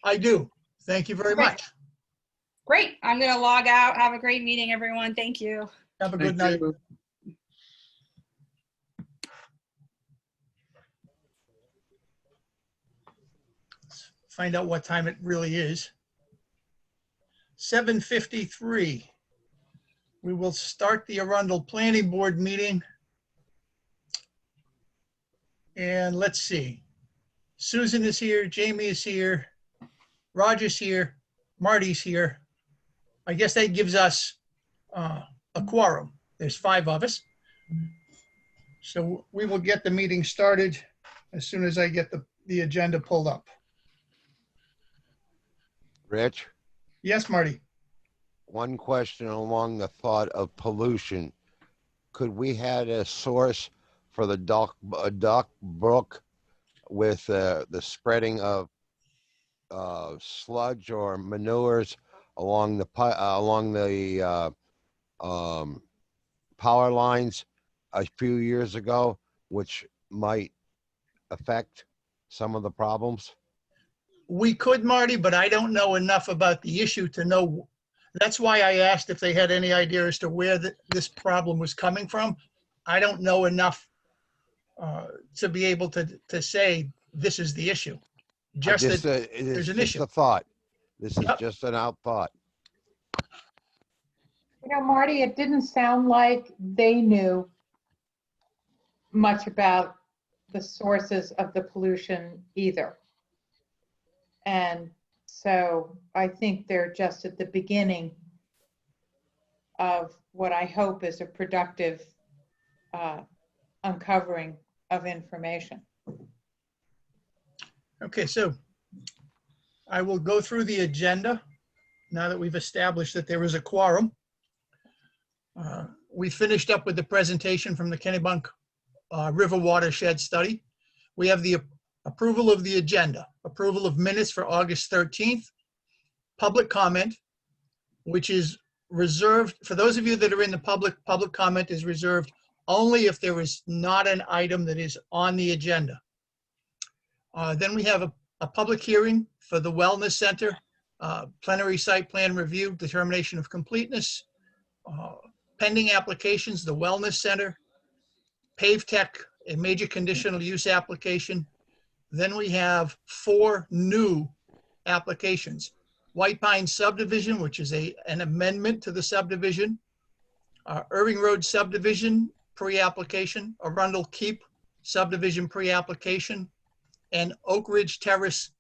I do. Thank you very Okay. much. Great. I'm going to log out. Have a great meeting, everyone. Thank you. Have a good night. Let's find out what time it really is. 7:53. We will start the Arundel Planning Board meeting. And let's see. Susan is here, Jamie is here, Roger's here, Marty's here. I guess that gives us a quorum. There's 5 of us. So we will get the meeting started as soon as I get the agenda pulled up. Rich, Yes, Marty. one question along the thought of pollution. Could we had a source for the Duck Brook with the spreading of sludge or manures along the power lines a few years ago, which might affect some of the problems? We could, Marty, but I don't know enough about the issue to know. That's why I asked if they had any idea as to where this problem was coming from. I don't know enough to be able to say this is the issue. Just that there's an issue. Just a thought. This is Yep. just an out thought. You know, Marty, it didn't sound like they knew much about the sources of the pollution either. And so I think they're just at the beginning of what I hope is a productive uncovering of information. Okay, so I will go through the agenda now that we've established that there is a quorum. We finished up with the presentation from the Kennebunk River Watershed Study. We have the approval of the agenda, approval of minutes for August 13th, public comment, which is reserved, for those of you that are in the public comment is reserved only if there is not an item that is on the agenda. Then we have a public hearing for the Wellness Center, plenary site plan review, determination of completeness, pending applications, the Wellness Center, Pave Tech, a major conditional use application. Then we have 4 new applications. White Pine subdivision, which is an amendment to the subdivision. Irving Road subdivision pre-application, Arundel Keep subdivision pre-application, and Oak Ridge Terrace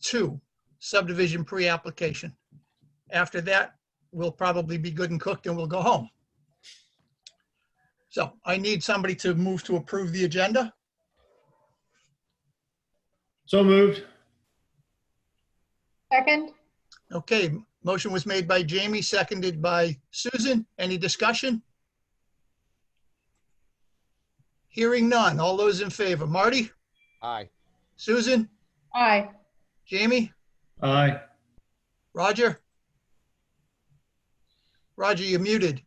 2 subdivision pre-application. After that, we'll probably be good and cooked and we'll go home. So I need somebody to move to approve the agenda. So moved. Second? Okay, motion was made by Jamie, seconded by Susan. Any discussion? Hearing none. All those in favor? Marty? Aye. Susan? Aye. Jamie? Aye. Roger? Roger, you're muted.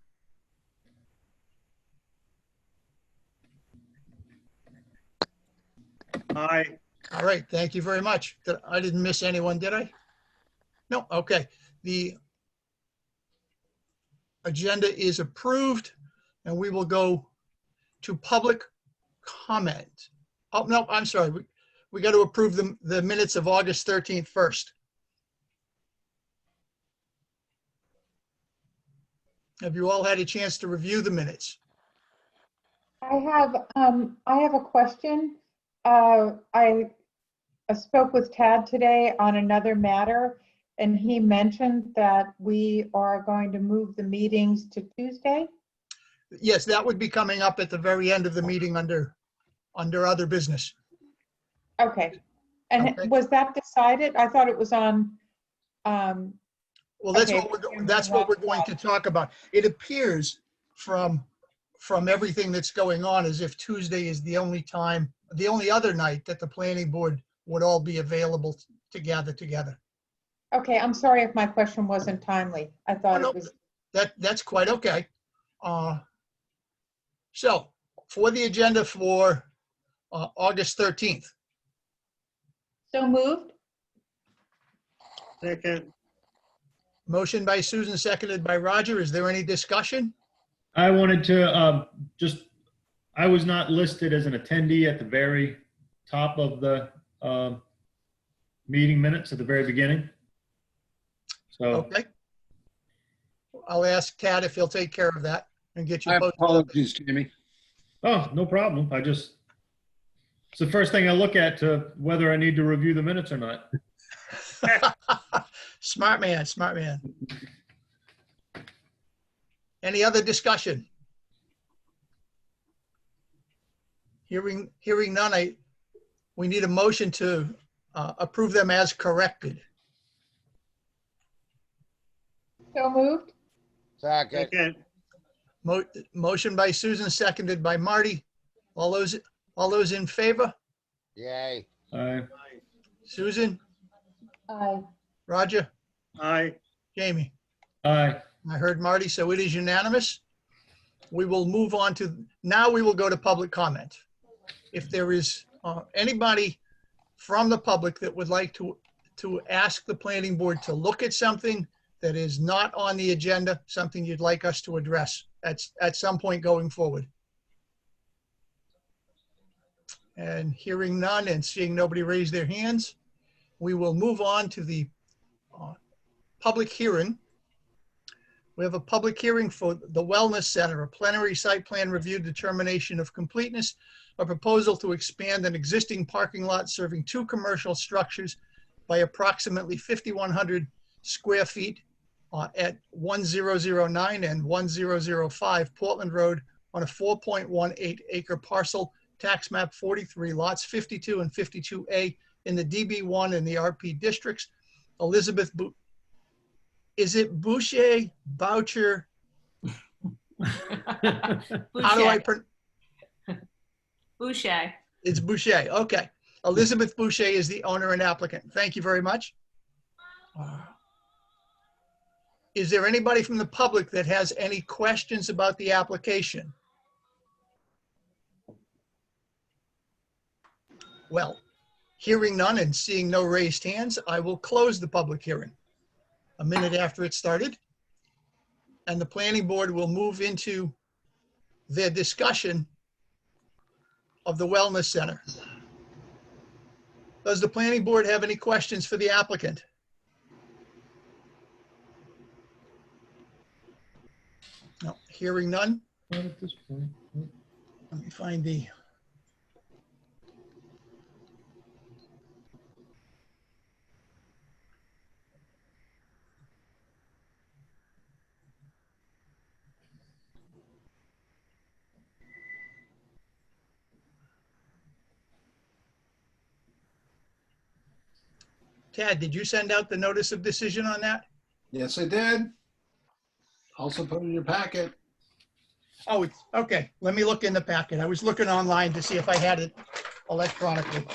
Aye. All right, thank you very much. I didn't miss anyone, did I? No, okay. The agenda is approved and we will go to public comment. Oh, no, I'm sorry. We got to approve the minutes of August 13th first. Have you all had a chance to review the minutes? I have a question. I spoke with Tad today on another matter, and he mentioned that we are going to move the meetings to Tuesday. Yes, that would be coming up at the very end of the meeting under other business. Okay. And Okay. was that decided? I thought it was on. Well, that's Okay. what we're going to talk about. It appears from everything that's going on as if Tuesday is the only other night that the planning board would all be available to gather together. Okay, I'm sorry if my question wasn't timely. I thought Oh, it was. That's quite okay. So for the agenda for August 13th, So moved? Second. Motion by Susan, seconded by Roger. Is there any discussion? I wanted to I was not listed as an attendee at the very top of the meeting minutes at the very beginning. So, Okay. I'll ask Tad if he'll take care of that and get you My posted. apologies, Jamie. oh, no problem. It's the first thing I look at to whether I need to review the minutes or not. Smart man, smart man. Any other discussion? Hearing none, we need a motion to approve them as corrected. So moved? Second. Second. Motion by Susan, seconded by Marty. All those in favor? Yay. Susan, Aye. Roger, Aye. Jamie. Aye. I heard Marty, so it is unanimous. We will move on to, now we will go to public comment. If there is anybody from the public that would like to ask the planning board to look at something that is not on the agenda, something you'd like us to address at some point going forward. And hearing none and seeing nobody raise their hands, we will move on to the public hearing. We have a public hearing for the Wellness Center, a plenary site plan review determination of completeness, a proposal to expand an existing parking lot serving 2 commercial structures by approximately 5,100 square feet at 1009 and 1005 Portland Road on a 4.18 acre parcel, tax map 43, lots 52 and 52A in the DB1 and the RP districts. Elizabeth, is it Boucher, Boucher? How do I pronounce? Boucher. It's Boucher, okay. Elizabeth Boucher is the owner and applicant. Thank you very much. Is there anybody from the public that has any questions about the application? Well, hearing none and seeing no raised hands, I will close the public hearing a minute after it started. And the planning board will move into their discussion of the Wellness Center. Does the planning board have any questions for the applicant? No, hearing none. Not at this point. Let me find the. Tad, did you send out the notice of decision on that? Yes, I did. Also put in your packet. Oh, it's okay. Let me look in the packet. I was looking online to see if I had it electronically.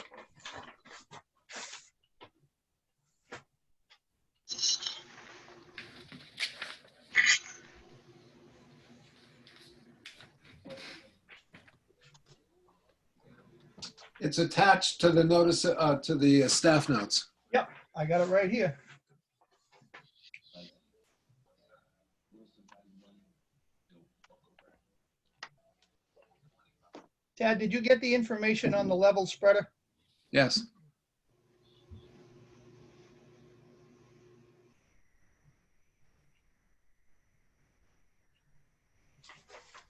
It's attached to the notice, to the staff notes. Yep, I got it right here. Tad, did you get the information on the level spreader? Yes.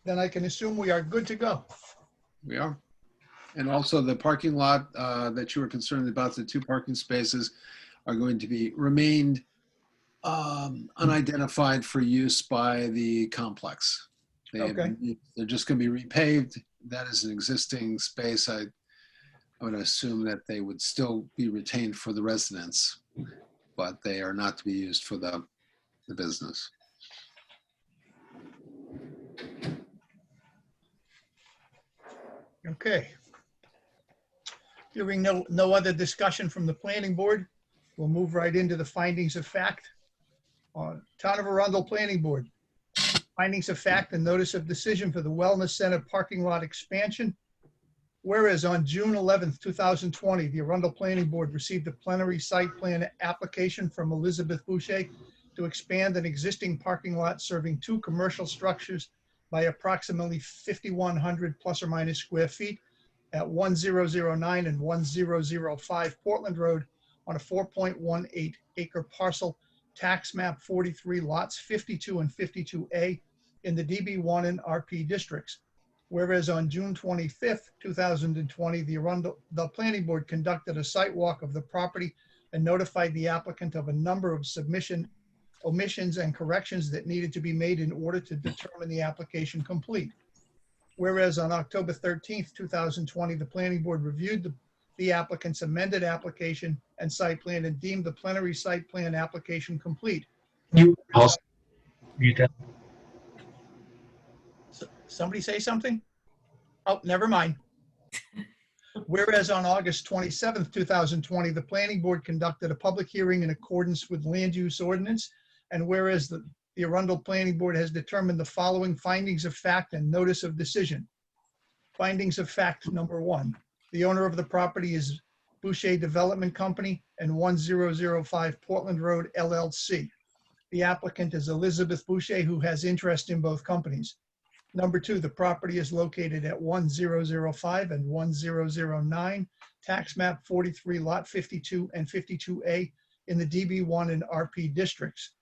Then I can assume we are good to go. We are. And also the parking lot that you were concerned about, the 2 parking spaces are going to be remained unidentified for use by the complex. Okay. They're just going to be repaved. That is an existing space. I would assume that they would still be retained for the residents, but they are not to be used for the business. Okay. Hearing no other discussion from the planning board, we'll move right into the findings of fact. Town of Arundel Planning Board. Findings of fact and notice of decision for the Wellness Center parking lot expansion. Whereas on June 11th, 2020, the Arundel Planning Board received a plenary site plan application from Elizabeth Boucher to expand an existing parking lot serving 2 commercial structures by approximately 5,100 plus or minus square feet at 1009 and 1005 Portland Road on a 4.18 acre parcel, tax map 43, lots 52 and 52A in the DB1 and RP districts. Whereas on June 25th, 2020, the Planning Board conducted a site walk of the property and notified the applicant of a number of omissions and corrections that needed to be made in order to determine the application complete. Whereas on October 13th, 2020, the Planning Board reviewed the applicant's amended application and site plan and deemed the plenary site plan application complete. Somebody say something? Oh, never mind. Whereas on August 27th, 2020, the Planning Board conducted a public hearing in accordance with land use ordinance. And whereas the Arundel Planning Board has determined the following findings of fact and notice of decision. Findings of fact, number 1, the owner of the property is Boucher Development Company and 1005 Portland Road LLC. The applicant is Elizabeth Boucher, who has interest in both companies. Number 2, the property is located at 1005 and 1009, tax map 43, lot 52 and 52A in the DB1 and RP districts.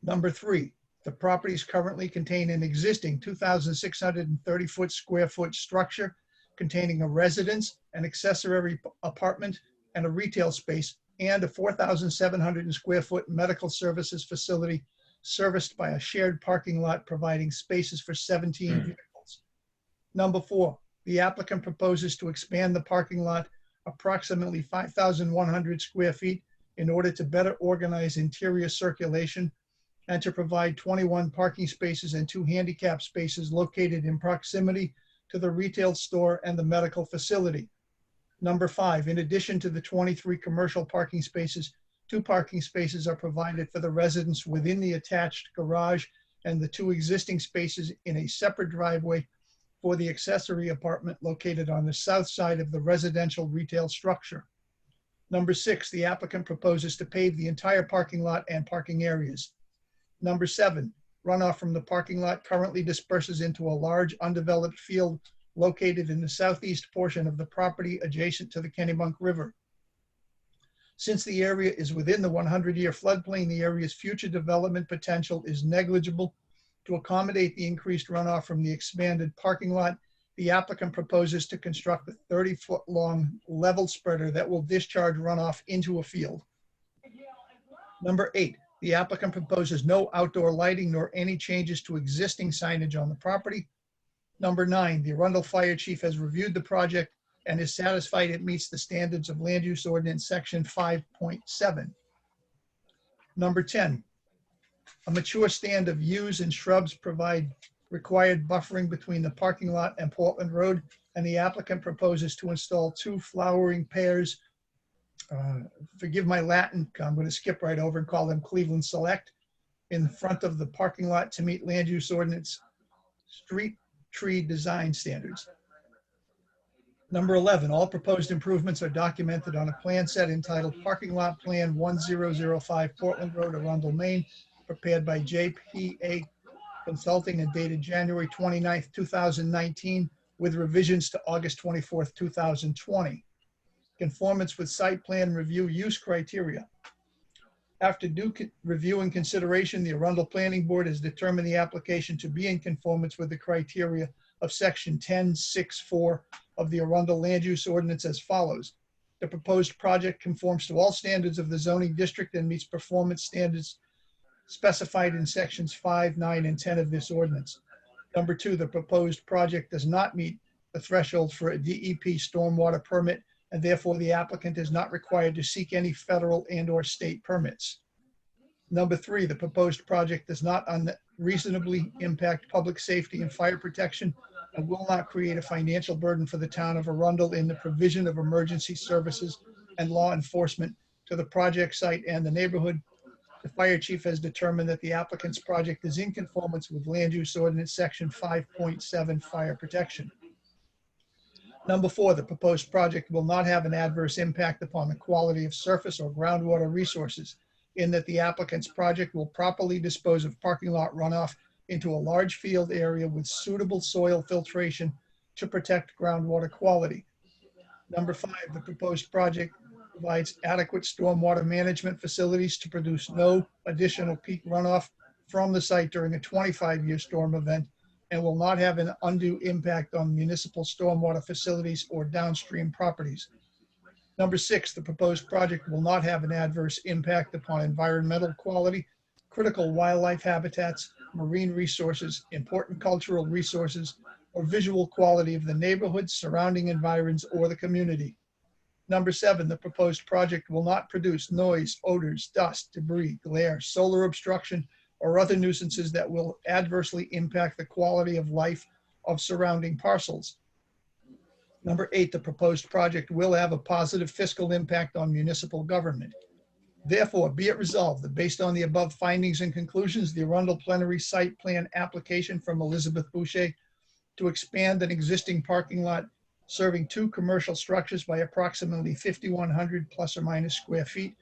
Number 3, the properties currently contain an existing 2,630 square foot structure containing a residence, an accessory apartment, and a retail space, and a 4,700 square foot medical services facility serviced by a shared parking lot providing spaces for 17 vehicles. Number 4, the applicant proposes to expand the parking lot approximately 5,100 square feet in order to better organize interior circulation and to provide 21 parking spaces and 2 handicap spaces located in proximity to the retail store and the medical facility. Number 5, in addition to the 23 commercial parking spaces, 2 parking spaces are provided for the residents within the attached garage and the 2 existing spaces in a separate driveway for the accessory apartment located on the south side of the residential retail structure. Number 6, the applicant proposes to pave the entire parking lot and parking areas. Number 7, runoff from the parking lot currently disperses into a large undeveloped field located in the southeast portion of the property adjacent to the Kennebunk River. Since the area is within the 100-year floodplain, the area's future development potential is negligible. To accommodate the increased runoff from the expanded parking lot, the applicant proposes to construct a 30-foot-long level spreader that will discharge runoff into a field. Number 8, the applicant proposes no outdoor lighting nor any changes to existing signage on the property. Number 9, the Arundel Fire Chief has reviewed the project and is satisfied it meets the standards of Land Use Ordinance Section 5.7. Number 10, a mature stand of yews and shrubs provide required buffering between the parking lot and Portland Road, and the applicant proposes to install 2 flowering pears. Forgive my Latin, I'm going to skip right over and call them Cleveland Select, in front of the parking lot to meet Land Use Ordinance street tree design standards. Number 11, all proposed improvements are documented on a plan set entitled Parking Lot Plan 1005 Portland Road, Arundel, Maine, prepared by JPA Consulting and dated January 29th, 2019, with revisions to August 24th, 2020. Conformance with site plan review use criteria. After due review and consideration, the Arundel Planning Board has determined the application to be in conformance with the criteria of Section 10.6.4 of the Arundel Land Use Ordinance as follows. The proposed project conforms to all standards of the zoning district and meets performance standards specified in Sections 5, 9, and 10 of this ordinance. Number 2, the proposed project does not meet the threshold for a DEP stormwater permit, and therefore the applicant is not required to seek any federal and/or state permits. Number 3, the proposed project does not unreasonably impact public safety and fire protection and will not create a financial burden for the town of Arundel in the provision of emergency services and law enforcement to the project site and the neighborhood. The fire chief has determined that the applicant's project is in conformance with Land Use Ordinance Section 5.7 fire protection. Number 4, the proposed project will not have an adverse impact upon the quality of surface or groundwater resources in that the applicant's project will properly dispose of parking lot runoff into a large field area with suitable soil filtration to protect groundwater quality. Number 5, the proposed project provides adequate stormwater management facilities to produce no additional peak runoff from the site during a 25-year storm event and will not have an undue impact on municipal stormwater facilities or downstream properties. Number 6, the proposed project will not have an adverse impact upon environmental quality, critical wildlife habitats, marine resources, important cultural resources, or visual quality of the neighborhood, surrounding environs, or the community. Number 7, the proposed project will not produce noise, odors, dust, debris, glare, solar obstruction, or other nuisances that will adversely impact the quality of life of surrounding parcels. Number 8, the proposed project will have a positive fiscal impact on municipal government. Therefore, be it resolved that based on the above findings and conclusions, the Arundel Plenary Site Plan application from Elizabeth Boucher to expand an existing parking lot serving 2 commercial structures by approximately 5,100 plus or minus square feet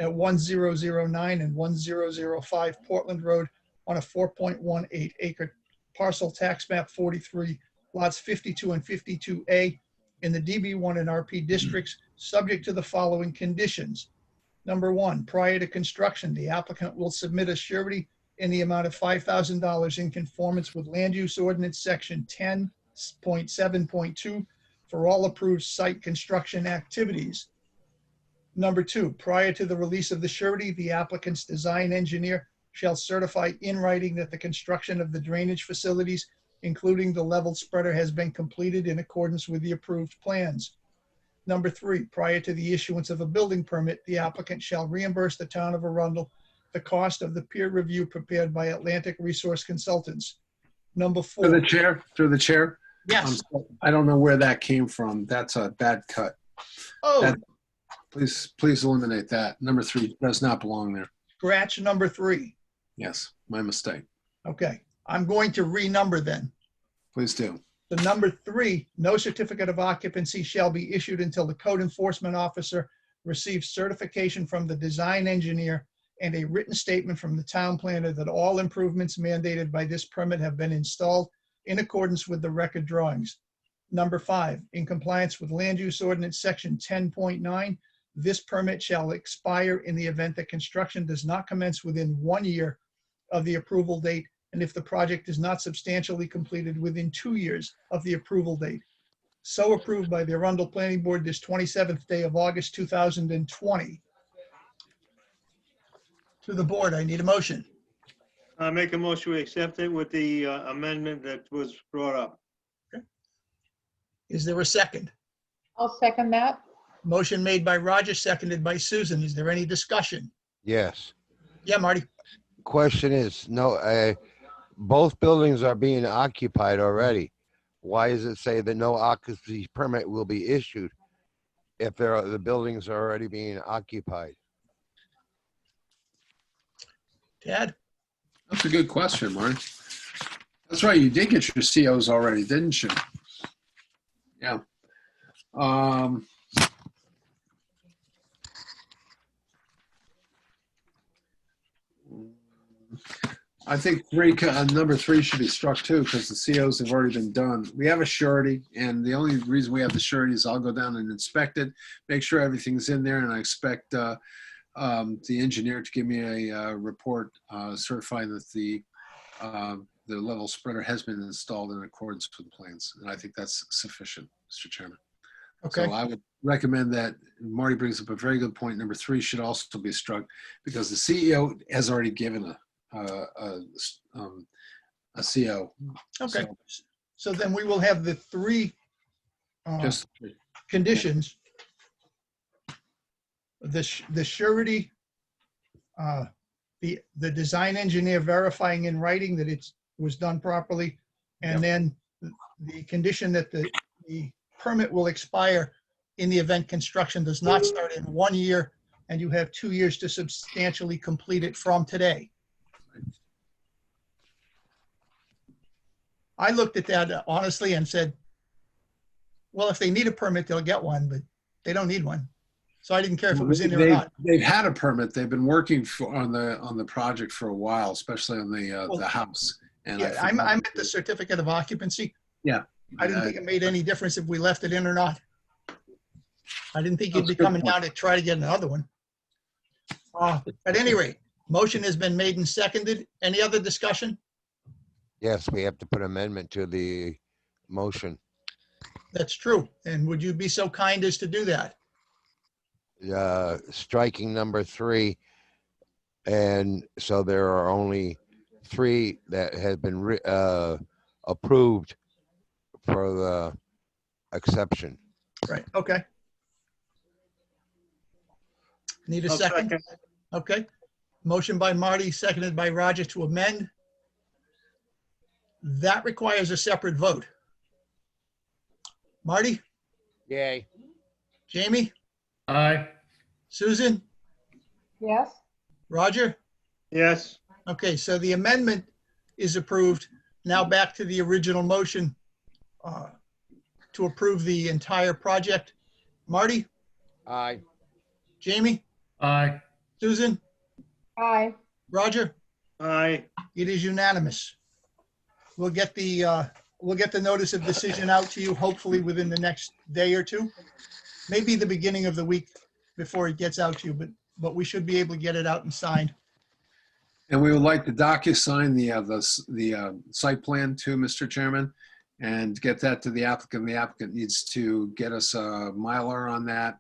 at 1009 and 1005 Portland Road on a 4.18 acre parcel tax map 43, lots 52 and 52A in the DB1 and RP districts, subject to the following conditions. Number 1, prior to construction, the applicant will submit a surety in the amount of $5,000 in conformance with Land Use Ordinance Section 10.7.2 for all approved site construction activities. Number 2, prior to the release of the surety, the applicant's design engineer shall certify in writing that the construction of the drainage facilities, including the level spreader, has been completed in accordance with the approved plans. Number 3, prior to the issuance of a building permit, the applicant shall reimburse the town of Arundel the cost of the peer review prepared by Atlantic Resource Consultants. Number 4. Through the chair. Yes. I don't know where that came from. That's a bad cut. Oh, Please eliminate that. Number 3 does not belong there. scratch number 3. Yes, my mistake. Okay. I'm going to renumber then. Please do. The number 3, no certificate of occupancy shall be issued until the code enforcement officer receives certification from the design engineer and a written statement from the town planner that all improvements mandated by this permit have been installed in accordance with the record drawings. Number 5, in compliance with Land Use Ordinance Section 10.9, this permit shall expire in the event that construction does not commence within 1 year of the approval date, and if the project is not substantially completed within 2 years of the approval date. So approved by the Arundel Planning Board this 27th day of August, 2020. To the board, I need a motion. I make a motion to accept it with the amendment that was brought up. Is there a second? I'll second that. Motion made by Roger, seconded by Susan. Is there any discussion? Yes. Yeah, Marty? Question is, no, both buildings are being occupied already. Why does it say that no occupancy permit will be issued if the buildings are already being occupied? Tad? That's a good question, Mark. That's right. You did get your COs already, didn't you? Yeah. I think number 3 should be struck too, because the COs have already been done. We have a surety, and the only reason we have the surety is I'll go down and inspect it, make sure everything's in there, and I expect the engineer to give me a report certifying that the level spreader has been installed in accordance with the plans. And I think that's sufficient, Mr. Chairman. Okay. So I would recommend that. Marty brings up a very good point. Number 3 should also be struck because the CEO has already given a CO. Okay. So then we will have the 3 Just conditions. The surety, the design engineer verifying in writing that it was done properly, and then the condition that the permit will expire in the event construction does not start in 1 year, and you have 2 years to substantially complete it from today. I looked at that honestly and said, Well, if they need a permit, they'll get one, but they don't need one. So I didn't care if it was in there or not. They've had a permit. They've been working on the project for a while, especially on the house. And Yeah, I'm at the certificate of occupancy. Yeah. I didn't think it made any difference if we left it in or not. I didn't think you'd That's a be good coming point. down to try to get another one. At any rate, motion has been made and seconded. Any other discussion? Yes, we have to put amendment to the motion. That's true. And would you be so kind as to do that? Striking number 3. And so there are only 3 that have been approved for the exception. Right, okay. Need a I'll second? second. Okay. Motion by Marty, seconded by Roger to amend. That requires a separate vote. Marty, Yay. Jamie, Aye. Susan, Yes? Roger? Yes, Okay, so the amendment is approved. Now back to the original motion to approve the entire project. Marty, Aye. Jamie, Aye. Susan, Aye. Roger? aye. It is unanimous. We'll get the notice of decision out to you hopefully within the next day or two. Maybe the beginning of the week before it gets out to you, but we should be able to get it out and signed. And we would like the DocuSign, the site plan too, Mr. Chairman, and get that to the applicant. The applicant needs to get us a Mylar on that.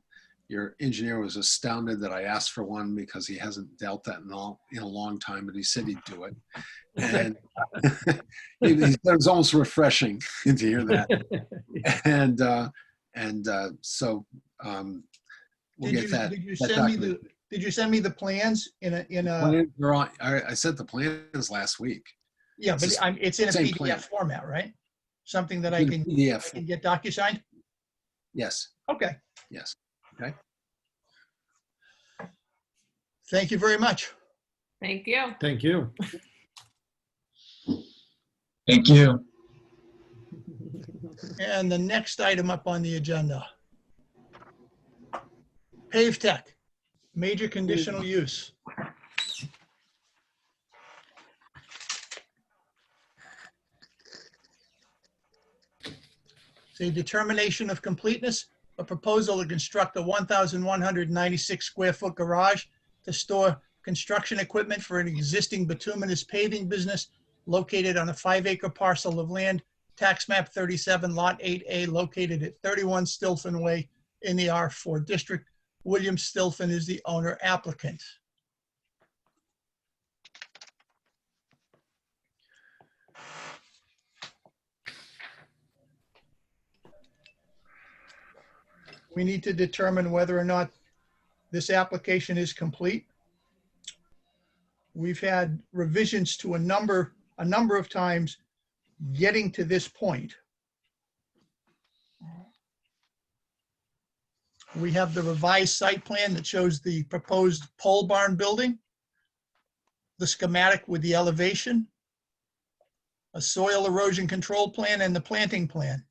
Your engineer was astounded that I asked for one because he hasn't dealt that in a long time, but he said he'd do it. And he said it was almost refreshing to hear that. So we'll get that. Did you that send me document. did you send me the plans in a, Plans are on- I sent the plans last week. yeah, but it's in a Same PDF plan. format, right? Something that I In a can PDF. get DocuSigned? Yes, Okay, yes. Okay. thank you very much. Thank you. Thank you. Thank you. And the next item up on the agenda. Pave Tech, major conditional use. It's a determination of completeness, a proposal to construct a 1,196 square foot garage to store construction equipment for an existing bituminous paving business located on a 5-acre parcel of land, tax map 37, lot 8A, located at 31 Stilfen Way in the R4 district. William Stilfen is the owner applicant. We need to determine whether or not this application is complete. We've had revisions to a number of times getting to this point. We have the revised site plan that shows the proposed pole barn building, the schematic with the elevation, a soil erosion control plan, and the planting plan.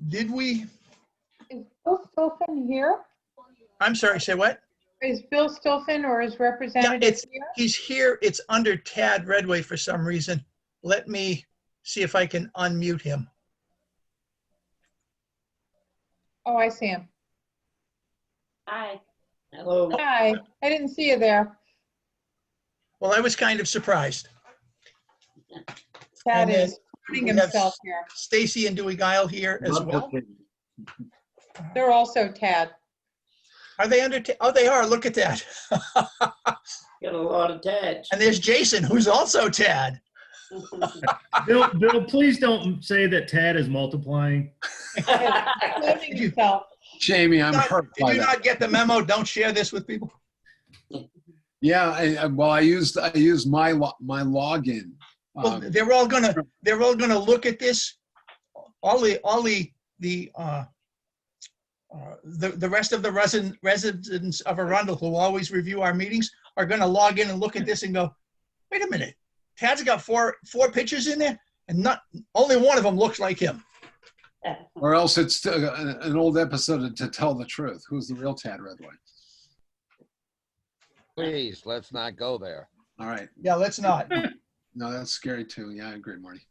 Did we, Is Bill Stilfen here? I'm sorry, say what? Is Bill Stilfen or his representative it's- here? He's here, it's under Tad Redway for some reason. Let me see if I can unmute him. Oh, I see him. Hi. Hello. Hi, I didn't see you there. Well, I was kind of surprised. Tad And then is putting we have himself here. Stacy and Dewey Guile here as well. They're also Tad. Are they under, oh, they are, look at that. Got a lot of tags. And there's Jason, who's also Tad. Bill, please don't say that Tad is multiplying. Including himself. Jamie, I'm hurt Did by you that. not get the memo? Don't share this with people. Yeah, I used my login. Well, they're all gonna look at this. All the The rest of the residents of Arundel who always review our meetings are going to log in and look at this and go, wait a minute, Tad's got four pictures in there and not only one of them looks like him. Or else it's an old episode To Tell the Truth. Who's the real Tad Redway? Please, let's not go there. All right. Yeah, let's not. No, that's scary too. Yeah, I agree, Marty.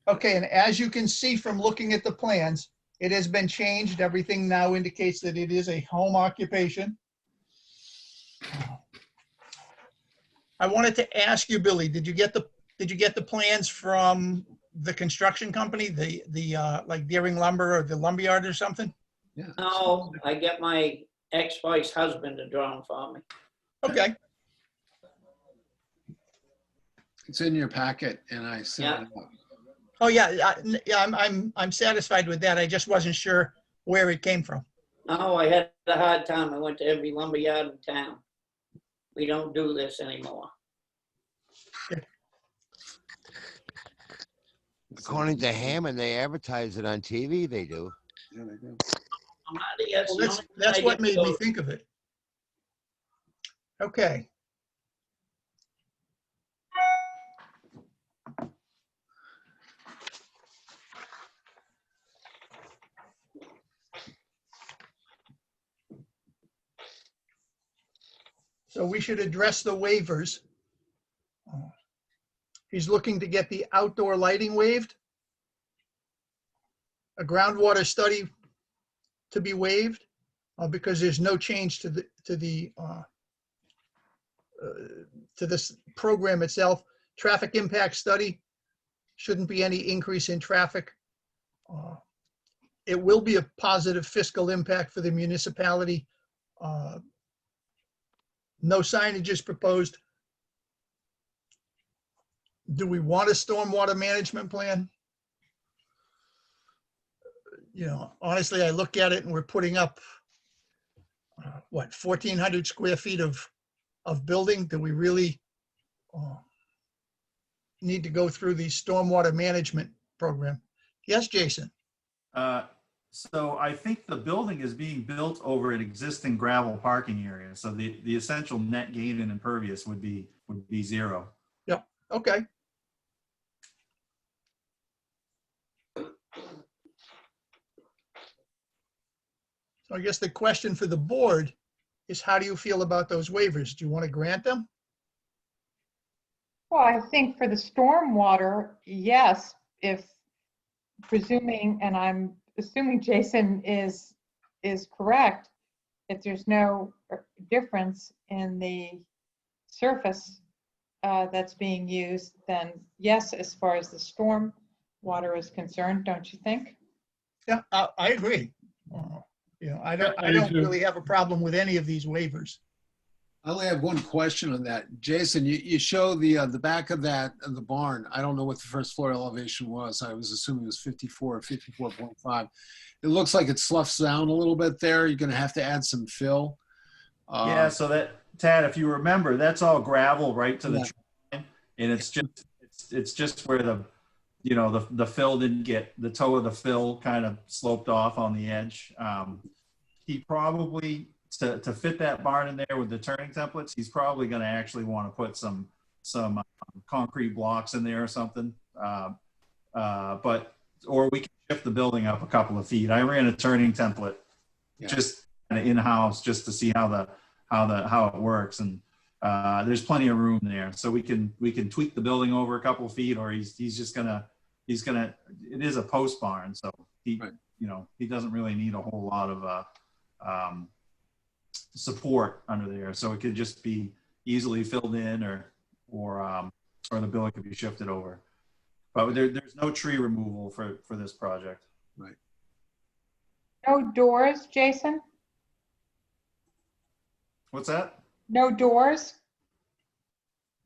Okay, and as you can see from looking at the plans, it has been changed. Everything now indicates that it is a home occupation. I wanted to ask you, Billy, did you get the plans from the construction company, the like Deering Lumber or the Lumberyard or something? Yeah. No, I get my ex-wife's husband to draw them for me. Okay, It's in your packet and I sent it out. oh yeah, I'm satisfied with that. I just wasn't sure where it came from. No, I had a hard time. I went to every lumber yard in town. We don't do this anymore. According to Hammond, they advertise it on TV. They do. Yeah, they do. Well, that's what made me think of it. Okay. So we should address the waivers. He's looking to get the outdoor lighting waived, a groundwater study to be waived, because there's no change to this program itself. Traffic impact study, shouldn't be any increase in traffic. It will be a positive fiscal impact for the municipality. No signage is proposed. Do we want a stormwater management plan? You know, honestly, I look at it and we're putting up, what, 1,400 square feet of building? Do we really need to go through the stormwater management program? Yes, Jason? So I think the building is being built over an existing gravel parking area. So the essential net gain in impervious would be zero. Yep, okay. So I guess the question for the board is, how do you feel about those waivers? Do you want to grant them? Well, I think for the stormwater, yes, if presuming, and I'm assuming Jason is correct, if there's no difference in the surface that's being used, then yes, as far as the storm water is concerned, don't you think? Yeah, I agree. You know, I don't really have a problem with any of these waivers. I only have one question on that. Jason, you show the back of the barn. I don't know what the first floor elevation was. I was assuming it was 54 or 54.5. It looks like it sloughs down a little bit there. You're going to have to add some fill. Yeah, so that, Tad, if you remember, that's all gravel right to the tree line, and it's just where the fill didn't get, the toe of the fill kind of sloped off on the edge. He probably, to fit that barn in there with the turning templates, he's probably going to actually want to put some concrete blocks in there or something. Or we can shift the building up a couple of feet. I ran a turning template just kind of in-house just to see how it works, and there's plenty of room there, so we can tweak the building over a couple of feet, or he's gonna. It is a post barn, so he doesn't really need a whole lot of support under there, so it could just be easily filled in, or the building could be shifted over. But there's no tree removal for this project. Right. No doors, Jason? What's that? No doors?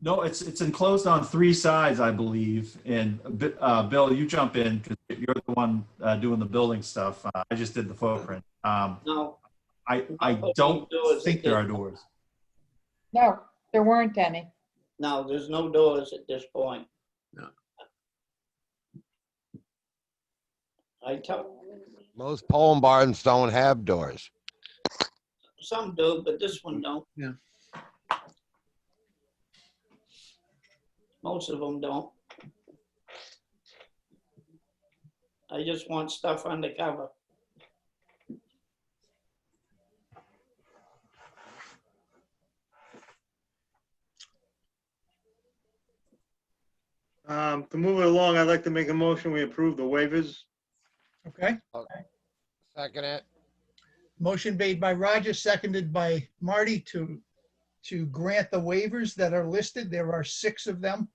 No, it's enclosed on 3 sides, I believe. And Bill, you jump in because you're the one doing the building stuff. I just did the footprint. No. I don't think there are doors. No, there weren't any. No, there's no doors at this point. No. Most pole barns don't have doors. Some do, but this one don't. Yeah. Most of them don't. I just want stuff undercover. To move it along, I'd like to make a motion, we approve the waivers. Okay? Second it. Motion made by Roger, seconded by Marty to grant the waivers that are listed. There are 6 of them.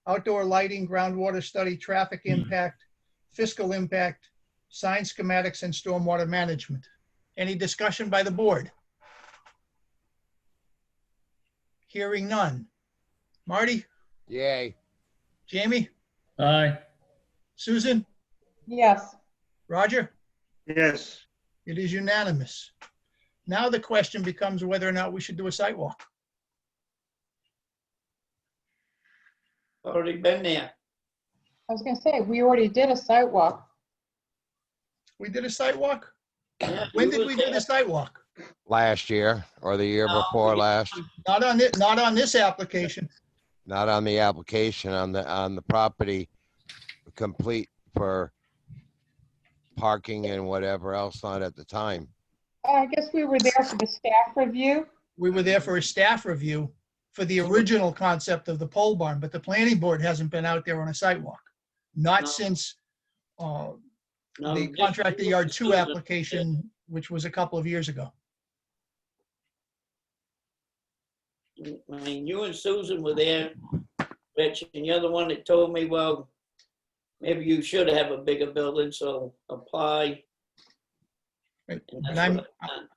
Outdoor lighting, groundwater study, traffic impact, fiscal impact, sign schematics, and stormwater management. Any discussion by the board? Hearing none. Marty, Yay. Jamie, Aye. Susan, Yes. Roger? Yes, It is unanimous. Now the question becomes whether or not we should do a site walk. Already been there. I was gonna say, we already did a site walk. We did a site walk? Yeah, When you did was we do there. the site walk? Last year or the year No, before we- last. Not on this application. Not on the application, on the property complete for parking and whatever else not at the time. I guess we were there for the staff review. We were there for a staff review for the original concept of the pole barn, but the planning board hasn't been out there on a site walk. Not No. since No, the just Contractor you Yard and 2 Susan. application, which was a couple of years ago. I mean, you and Susan were there, Rich, and you're the one that told me, well, maybe you should have a bigger building, so apply. Right. And But that's what I've done.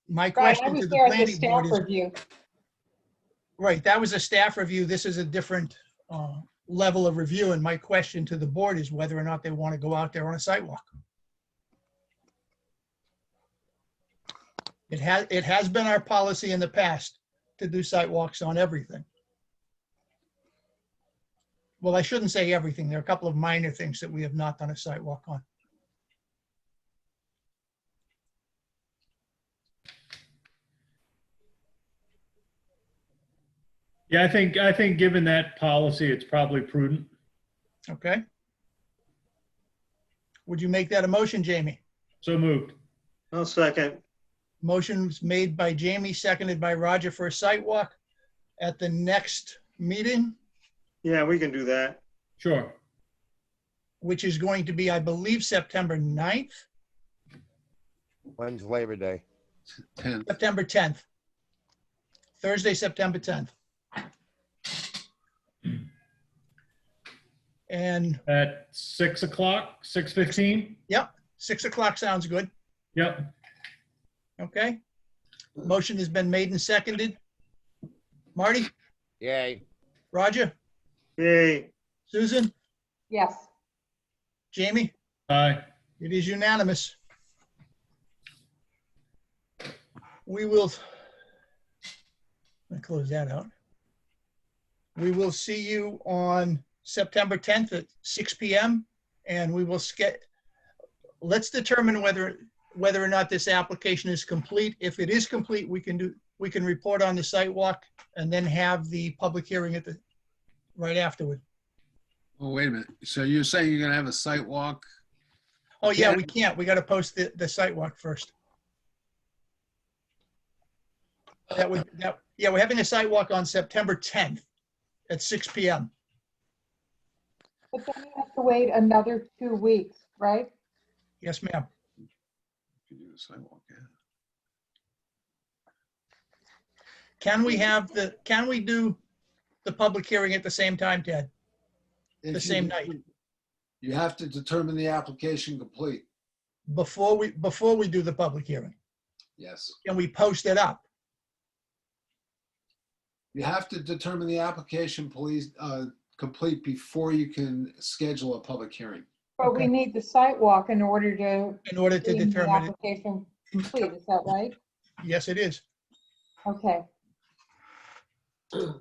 My Right, I question to was the there at the planning staff board is, review. right, that was a staff review. This is a different level of review. And my question to the board is whether or not they want to go out there on a site walk. It has been our policy in the past to do site walks on everything. Well, I shouldn't say everything. There are a couple of minor things that we have not done a site walk on. Yeah, I think given that policy, it's probably prudent. Okay? Would you make that a motion, Jamie? So moved. I'll second. Motion's made by Jamie, seconded by Roger for a site walk at the next meeting, Yeah, we can do that. Sure. which is going to be, I believe, September 9th, When's Labor Day? 10th. September 10th. Thursday, September 10th. And, At 6 o'clock, 6:15? yep, 6 o'clock sounds good. Yep. Okay? Motion has been made and seconded. Marty, Yay. Roger, Yay, Susan, Yes. Jamie? Aye. It is unanimous. We will, let me close that out. We will see you on September 10th at 6 PM, and we will let's determine whether or not this application is complete. If it is complete, we can report on the site walk and then have the public hearing right afterward. Oh, wait a minute. So you're saying you're gonna have a site walk? Oh, yeah, we can't. We got to post the site walk first. Yeah, we're having a site walk on September 10th at 6 PM. But then you have to wait another 2 weeks, right? Yes, ma'am. You do a site walk, yeah. Can we do the public hearing at the same time, Ted? The same night? You have to determine the application complete. Before we do the public hearing? Yes. Can we post it up? You have to determine the application, please, complete before you can schedule a public hearing. But we Okay. need the site walk in order to In order to deem the determine it? application complete, is that right? Yes, it is. Okay, So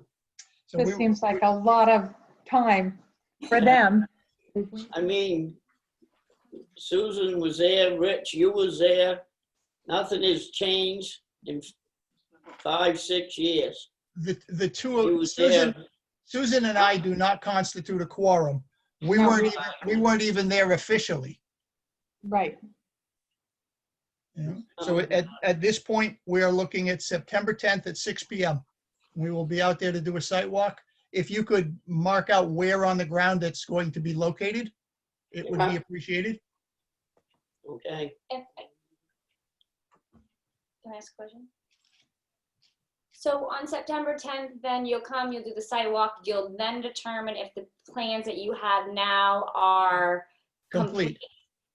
this seems like a lot of time for them. I mean, Susan was there, Rich, you was there. Nothing has changed in 5, 6 years. The two You of was there. Susan and I do not constitute a quorum. We No, weren't even there officially. Right. You know? So at this point, we are looking at September 10th at 6 p.m. We will be out there to do a site walk. If you could mark out where on the ground it's going to be located, it would be appreciated. Okay. Can I ask a question? So on September 10th, then you'll come, you'll do the site walk, you'll then determine if the plans that you have now are Complete.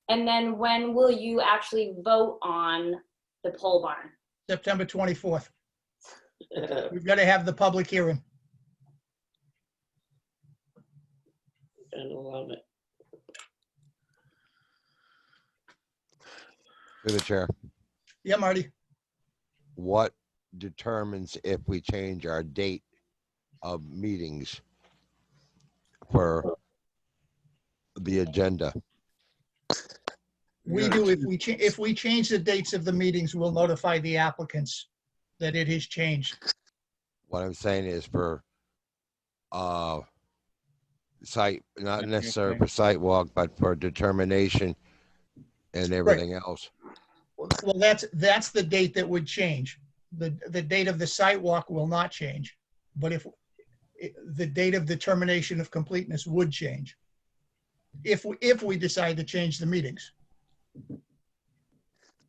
And then when will you actually vote on the pole barn? September 24th. We've got to have the public hearing. I love it. Through the chair. Yeah, Marty. What determines if we change our date of meetings for the agenda? We do, if we change the dates of the meetings, we'll notify the applicants that it has changed. What I'm saying is for site, not necessarily for site walk, but for determination and everything else. Well, that's the date that would change. The date of the site walk will not change, but if the date of determination of completeness would change, if we decide to change the meetings.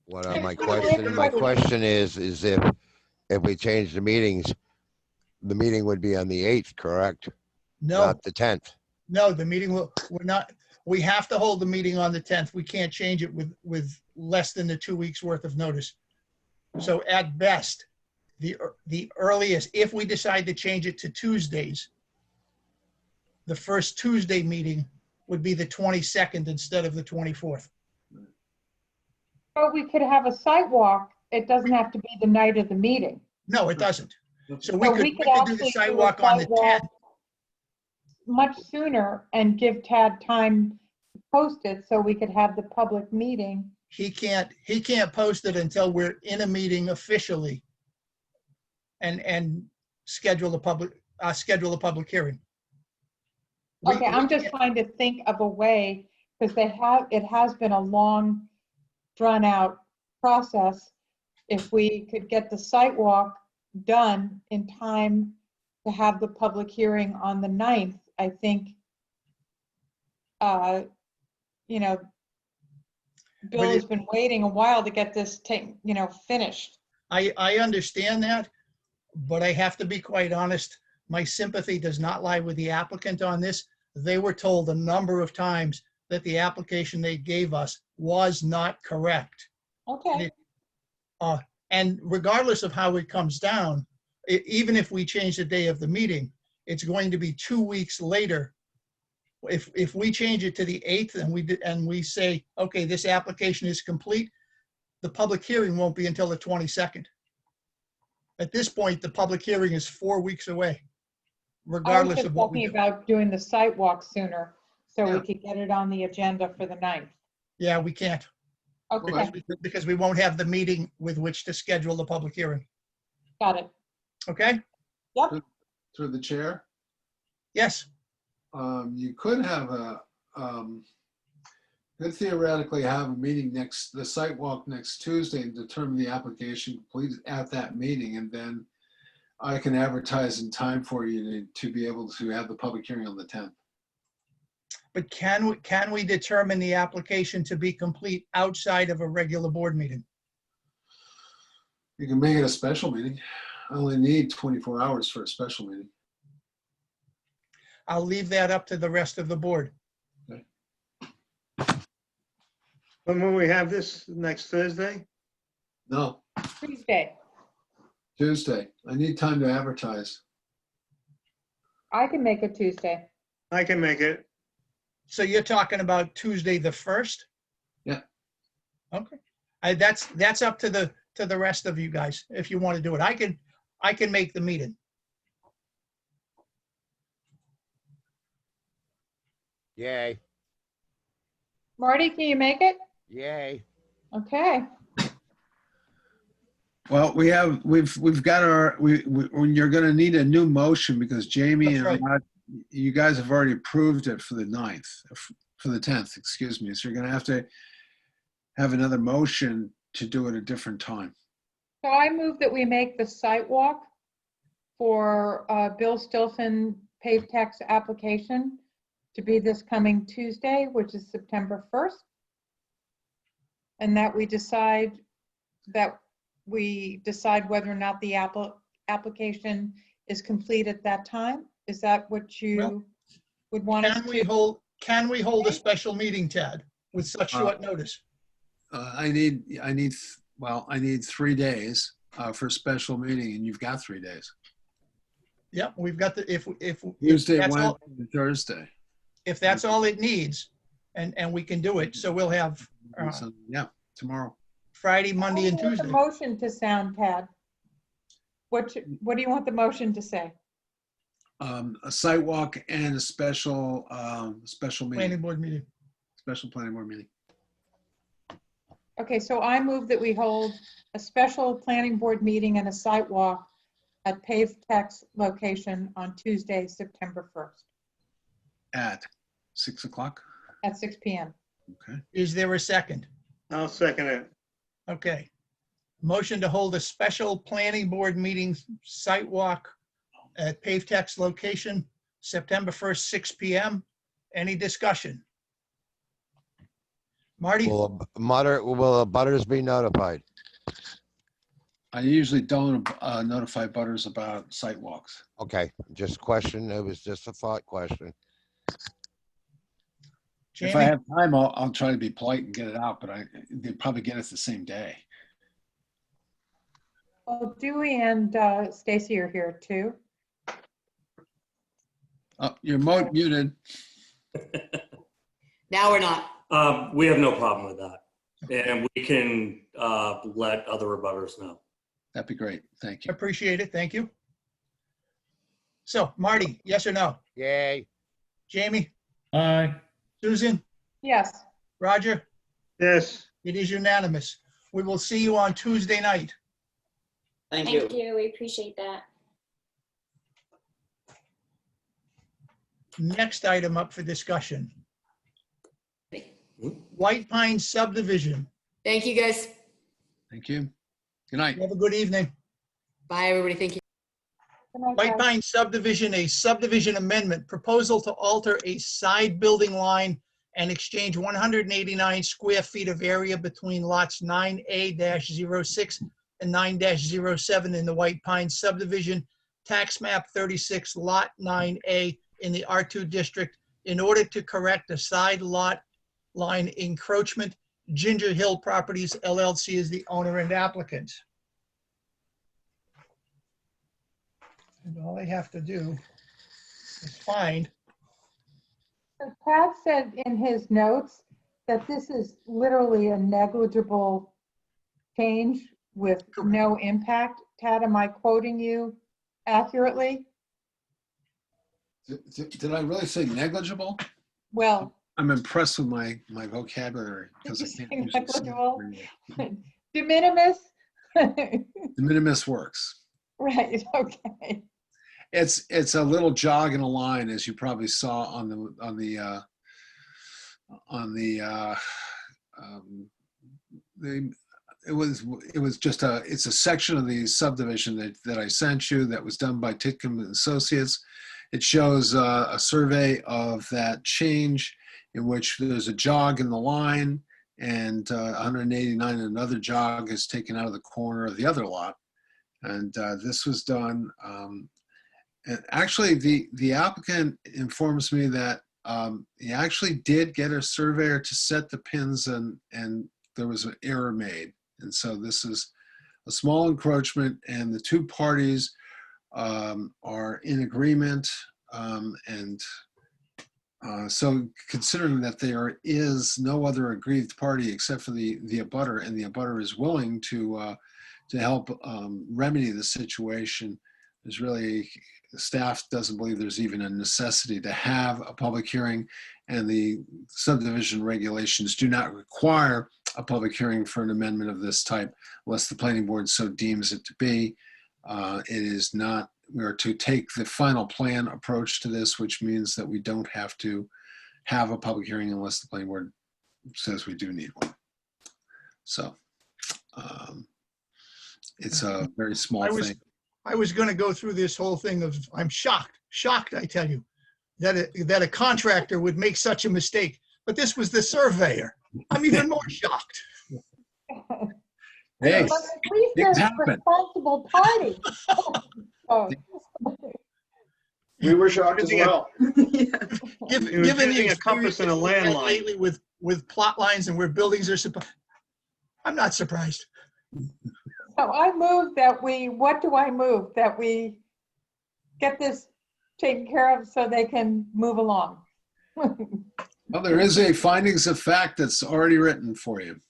What my question is if we change the meetings, the meeting would be on the 8th, correct? No, Not the 10th. no, the meeting we have to hold the meeting on the 10th. We can't change it with less than the 2 weeks worth of notice. So at best, the earliest, if we decide to change it to Tuesdays, the first Tuesday meeting would be the 22nd instead of the 24th. But we could have a site walk. It doesn't have to be the night of the meeting. No, it doesn't. So we So could do the actually sidewalk do a on the site walk 10th. Much sooner and give Tad time to post it so we could have the public meeting. He can't post it until we're in a meeting officially and schedule a public hearing. Okay, I'm just trying to think of a way, because it has been a long, drawn out process. If we could get the site walk done in time to have the public hearing on the 9th, I think, Bill has been waiting a while to get this finished. I understand that, but I have to be quite honest. My sympathy does not lie with the applicant on this. They were told a number of times that the application they gave us was not correct. Okay. And regardless of how it comes down, even if we change the day of the meeting, it's going to be 2 weeks later. If we change it to the 8th and we say, okay, this application is complete, the public hearing won't be until the 22nd. At this point, the public hearing is 4 weeks away, regardless of what we do. I was just talking about doing the site walk sooner so Yeah. we could get it on the agenda for the 9th. Yeah, we can't, Okay, because we won't have the meeting with which to schedule the public hearing. got it. Okay? Yep. Through the chair, Yes. you could have could theoretically have a meeting the site walk next Tuesday and determine the application completed at that meeting. And then I can advertise in time for you to be able to have the public hearing on the 10th. But can we determine the application to be complete outside of a regular board meeting? You can make it a special meeting. I only need 24 hours for a special meeting. I'll leave that up to the rest of the board. When will we have this? Next Thursday? No, Tuesday. I need time to advertise. I can make it Tuesday. I can make it. So you're talking about Tuesday the 1st? Yeah. Okay. That's up to the rest of you guys if you want to do it. I can make the meeting. Yay. Marty, can you make it? Yay. Okay. Well, we've got you're going to need a new motion because Jamie That's right. and you guys have already approved it for the 9th, for the 10th, excuse me. So you're going to have another motion to do it a different time. So I move that we make the site walk for Bill Stilson pave tax application to be this coming Tuesday, which is September 1st. And that we decide whether or not the application is complete at that time. Is that what you would want us to? Can we hold a special meeting, Tad, with such short notice? I need 3 days for a special meeting, and you've got 3 days. Yep, we've got the, if Tuesday, that's all- Wednesday, and Thursday. if that's all it needs, and we can do it, so we'll have So, yeah, tomorrow. Friday, Monday, and How do you want Tuesday. the motion to sound, Tad? What do you want the motion to say? A site walk and a special Planning meeting, board meeting. special planning board meeting. Okay, so I move that we hold a special planning board meeting and a site walk at paved tax location on Tuesday, September 1st At 6 o'clock. at 6 PM. Okay. Is there a second? I'll second it. Okay. Motion to hold a special planning board meeting site walk at Pave Tex location, September 1st, 6 PM. Any discussion? Marty? Will the butters be notified? I usually don't notify butters about site walks. Okay, just question. It was just a thought question. If I Jamie? have time, I'll try to be polite and get it out, but they probably get it the same day. Well, Dewey and Stacy are here too. You're muted. Now we're not. We have no problem with that. And we can let other abutters know. That'd be great. Thank you. Appreciate it. Thank you. So Marty, yes or no? Yay. Jamie? Aye. Susan? Yes. Roger? Yes, It is unanimous. We will see you on Tuesday night. Thank you. Thank you, we appreciate that. Next item up for discussion. White Pine subdivision. Thank you, guys. Thank you. Good night. Have a good evening. Bye, everybody. Thank you. Good night, White guys. Pine subdivision, a subdivision amendment, proposal to alter a side building line and exchange 189 square feet of area between lots 9A-06 and 9-07 in the White Pine subdivision, tax map 36, lot 9A in the R2 district, in order to correct a side lot line encroachment. Ginger Hill Properties LLC is the owner and applicant. And all they have to do is find, So Tad said in his notes that this is literally a negligible change with no impact. Tad, am I quoting you accurately? Did I really say negligible? Well, I'm impressed with my vocabulary because I Did you can't say use it. negligible? de minimis? The minimus works. Right, okay. It's a little jog in a line, as you probably saw on the it was just it's a section of the subdivision that I sent you that was done by Titcomb and Associates. It shows a survey of that change in which there's a jog in the line and 189 another jog is taken out of the corner of the other lot. And this was done. And actually, the applicant informs me that he actually did get a surveyor to set the pins and there was an error made. And so this is a small encroachment and the two parties are in agreement. So considering that there is no other aggrieved party except for the abutter, and the abutter is willing to help remedy the situation, there's really, the staff doesn't believe there's even a necessity to have a public hearing, and the subdivision regulations do not require a public hearing for an amendment of this type unless the planning board so deems it to be. It is not, we are to take the final plan approach to this, which means that we don't have to have a public hearing unless the planning board says we do need one. So it's a very small thing. I was going to go through this whole thing of, I'm shocked, I tell you, that a contractor would make such a mistake. But this was the surveyor. I'm even more shocked. Hey, But at least things there's a happen. responsible party. Oh, We were shocked as well. He was Given the using a compass and a experience we've had landline. lately with plot lines and where buildings are supposed, I'm not surprised. So I move that what do I move? That we get this taken care of so they can move along. Well, there is a findings of fact that's already written for you.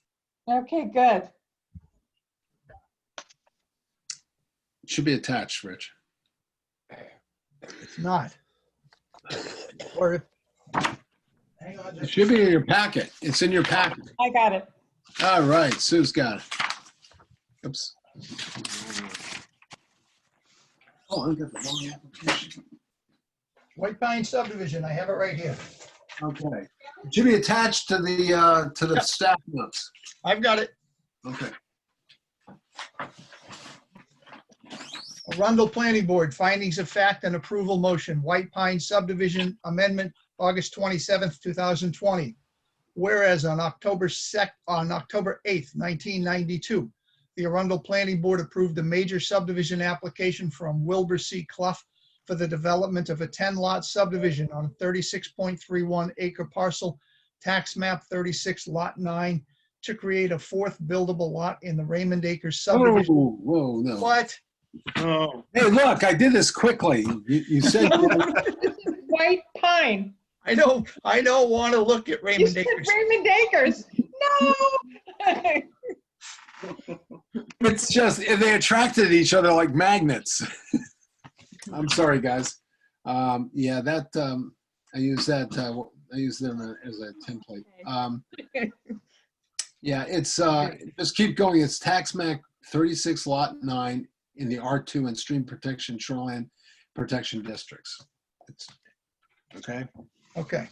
Okay, good. It should be attached, Rich. It's not. Or, hang on. It should be in your packet. It's in your packet. I got it. All right, Sue's got it. Oops. Oh, I got the wrong application. White Pine subdivision, I have it right here. Okay. It should be attached to the staff notes. I've got it. Okay. Arundel Planning Board, findings of fact and approval motion, White Pine subdivision amendment, August 27th, 2020. Whereas on October 8th, 1992, the Arundel Planning Board approved a major subdivision application from Wilbur C. Clough for the development of a 10-lot subdivision on a 36.31 acre parcel, tax map 36 lot 9, to create a fourth buildable lot in the Raymond Acres subdivision. Whoa, no. What? Oh, Hey, look, I did this quickly. You said, White Pine. I don't want to look at You Raymond said Acres. Raymond Acres. No. it's just, they attracted each other like magnets. I'm sorry, guys. Yeah, that, I use that, I use them as a template. Yeah, it's, just keep going. It's tax map 36 lot 9 in the R2 and stream protection shoreline protection districts. Okay. Okay.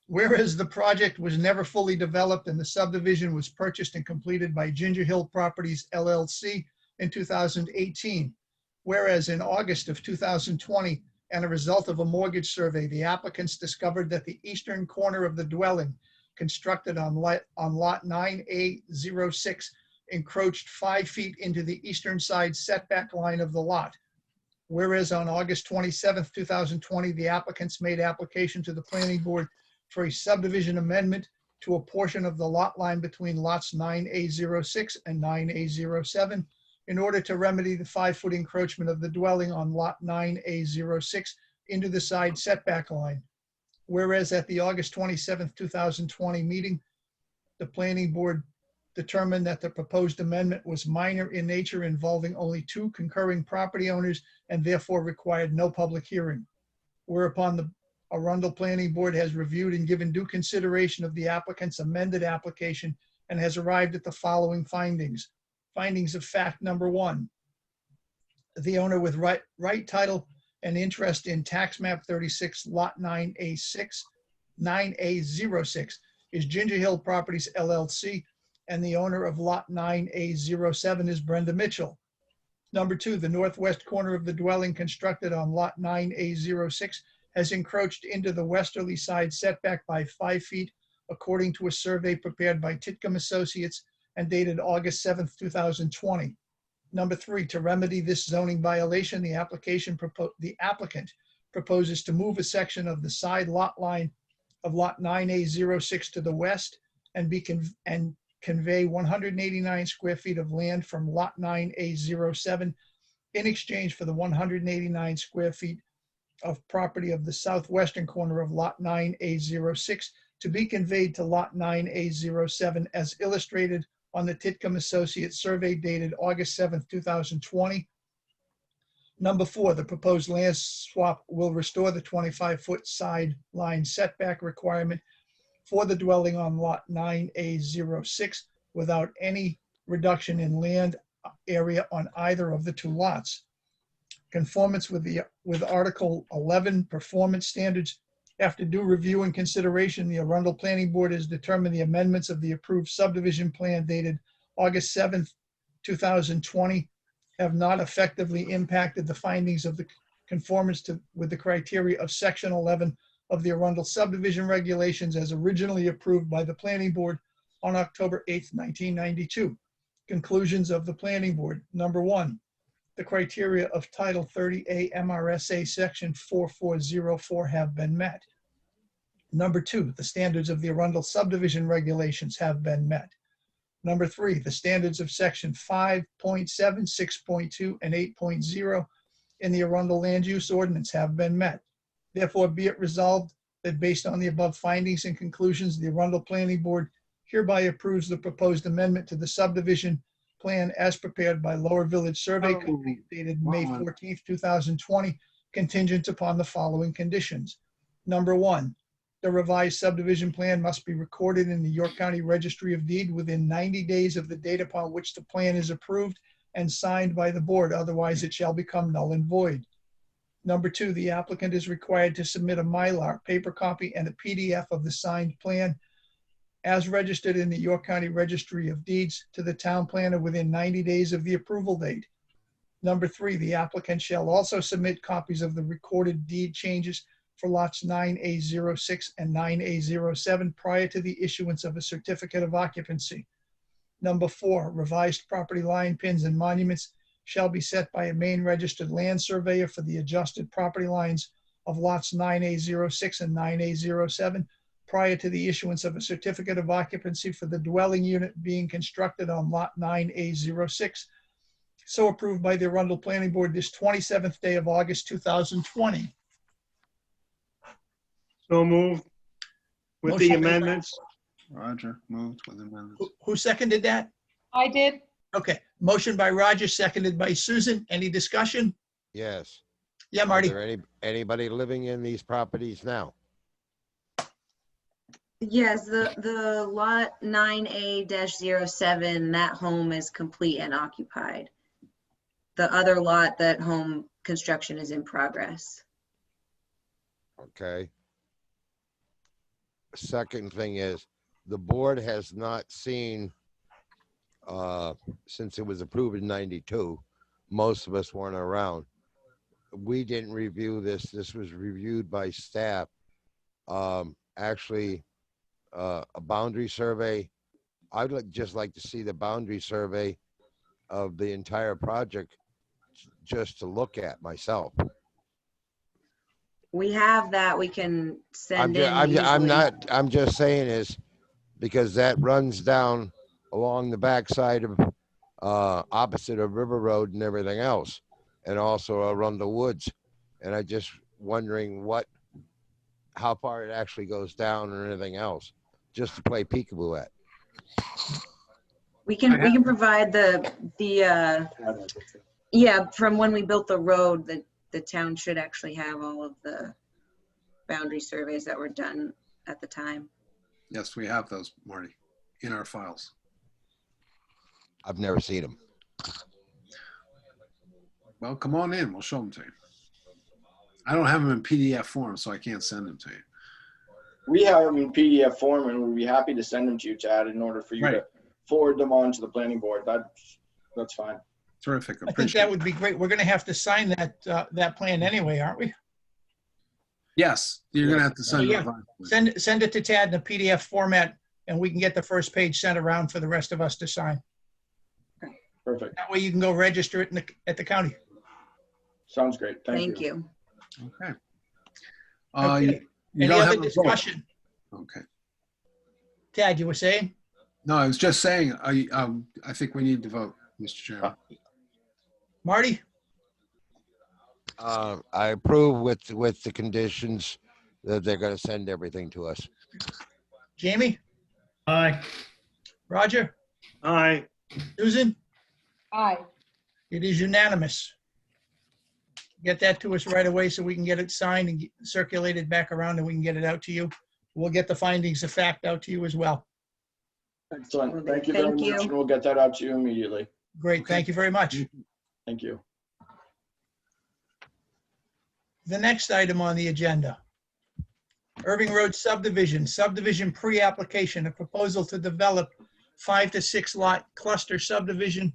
Whereas the project was never fully developed and the subdivision was purchased and completed by Ginger Hill Properties LLC in 2018. Whereas in August of 2020, and a result of a mortgage survey, the applicants discovered that the eastern corner of the dwelling constructed on lot 9A06 encroached 5 feet into the eastern side setback line of the lot. Whereas on August 27th, 2020, the applicants made application to the planning board for a subdivision amendment to a portion of the lot line between lots 9A06 and 9A07 in order to remedy the 5-foot encroachment of the dwelling on lot 9A06 into the side setback line. Whereas at the August 27th, 2020 meeting, the planning board determined that the proposed amendment was minor in nature, involving only 2 concurring property owners, and therefore required no public hearing. Whereupon the Arundel Planning Board has reviewed and given due consideration of the applicant's amended application and has arrived at the following findings. Findings of fact number 1. The owner with right title and interest in tax map 36 lot 9A06 is Ginger Hill Properties LLC, and the owner of lot 9A07 is Brenda Mitchell. Number 2, the northwest corner of the dwelling constructed on lot 9A06 has encroached into the westerly side setback by 5 feet, according to a survey prepared by Titcomb Associates and dated August 7th, 2020. Number 3, to remedy this zoning violation, the applicant proposes to move a section of the side lot line of lot 9A06 to the west and convey 189 square feet of land from lot 9A07 in exchange for the 189 square feet of property of the southwestern corner of lot 9A06 to be conveyed to lot 9A07 as illustrated on the Titcomb Associates survey dated August 7th, 2020. Number 4, the proposed land swap will restore the 25-foot side line setback requirement for the dwelling on lot 9A06 without any reduction in land area on either of the 2 lots. Conformance with Article 11 performance standards. After due review and consideration, the Arundel Planning Board has determined the amendments of the approved subdivision plan dated August 7th, 2020 have not effectively impacted the findings of the conformance with the criteria of Section 11 of the Arundel subdivision regulations as originally approved by the Planning Board on October 8th, 1992. Conclusions of the Planning Board. Number 1, the criteria of Title 30A MRSA Section 4404 have been met. Number 2, the standards of the Arundel subdivision regulations have been met. Number 3, the standards of Section 5.7, 6.2, and 8.0 in the Arundel Land Use Ordinance have been met. Therefore, be it resolved that based on the above findings and conclusions, the Arundel Planning Board hereby approves the proposed amendment to the subdivision plan as prepared by Lower Village Survey Company dated May 14th, 2020, contingent upon the following conditions. Number 1, the revised subdivision plan must be recorded in the York County Registry of Deeds within 90 days of the date upon which the plan is approved and signed by the board. Otherwise, it shall become null and void. Number 2, the applicant is required to submit a Mylar, paper copy, and a PDF of the signed plan as registered in the York County Registry of Deeds to the town planner within 90 days of the approval date. Number 3, the applicant shall also submit copies of the recorded deed changes for lots 9A06 and 9A07 prior to the issuance of a certificate of occupancy. Number 4, revised property line pins and monuments shall be set by a Maine registered land surveyor for the adjusted property lines of lots 9A06 and 9A07 prior to the issuance of a certificate of occupancy for the dwelling unit being constructed on lot 9A06. So approved by the Arundel Planning Board this 27th day of August, 2020. So moved with the Motion made by- amendments. Roger, moved with amendments. Who seconded that? I did. Okay, motion by Roger, seconded by Susan. Any discussion? Yes. Yeah, Are Marty. there anybody living in these properties now? Yes, the lot 9A-07, that home is complete and occupied. The other lot, that home construction is in progress. Okay. Second thing is, the board has not seen, since it was approved in 92, most of us weren't around. We didn't review this. This was reviewed by staff. Actually, a boundary survey. I'd just like to see the boundary survey of the entire project just to look at myself. We have that we can send in I'm easily. just saying is because that runs down along the backside of opposite of River Road and everything else, and also around the woods. And I just wondering how far it actually goes down or anything else, just to play peekaboo at. We can provide yeah, from when we built the road, the town should actually have all of the boundary surveys that were done at the time. Yes, we have those, Marty, in our files. I've never seen them. Well, come on in. We'll show them to you. I don't have them in PDF form, so I can't send them to you. We have them in PDF form, and we'd be happy to send them to you, Chad, in order for you to forward them on to the planning board. That's fine. Terrific. I think that would be great. We're going to have to sign that plan anyway, aren't we? Yes, you're going to have to send Yeah. it. Send it to Tad in a PDF format, and we can get the first page sent around for the rest of us to sign. Perfect. That way you can go register it at the county. Sounds great. Thank you. Okay. Okay. You Any don't other have a vote. discussion? Okay. Tad, you were saying? No, I was just saying, I think we need to vote, Mr. Chairman. Marty? I approve with the conditions that they're going to send everything to us. Jamie? Aye. Roger? Aye. Susan? Aye. It is unanimous. get that to us right away so we can get it signed and circulated back around and we can get it out to you. We'll get the findings of fact out to you as well. Excellent. Thank you very Thank you. much. And we'll get that out to you immediately. Great, thank you very much. Thank you. The next item on the agenda. Irving Road subdivision pre-application, a proposal to develop 5 to 6 lot cluster subdivision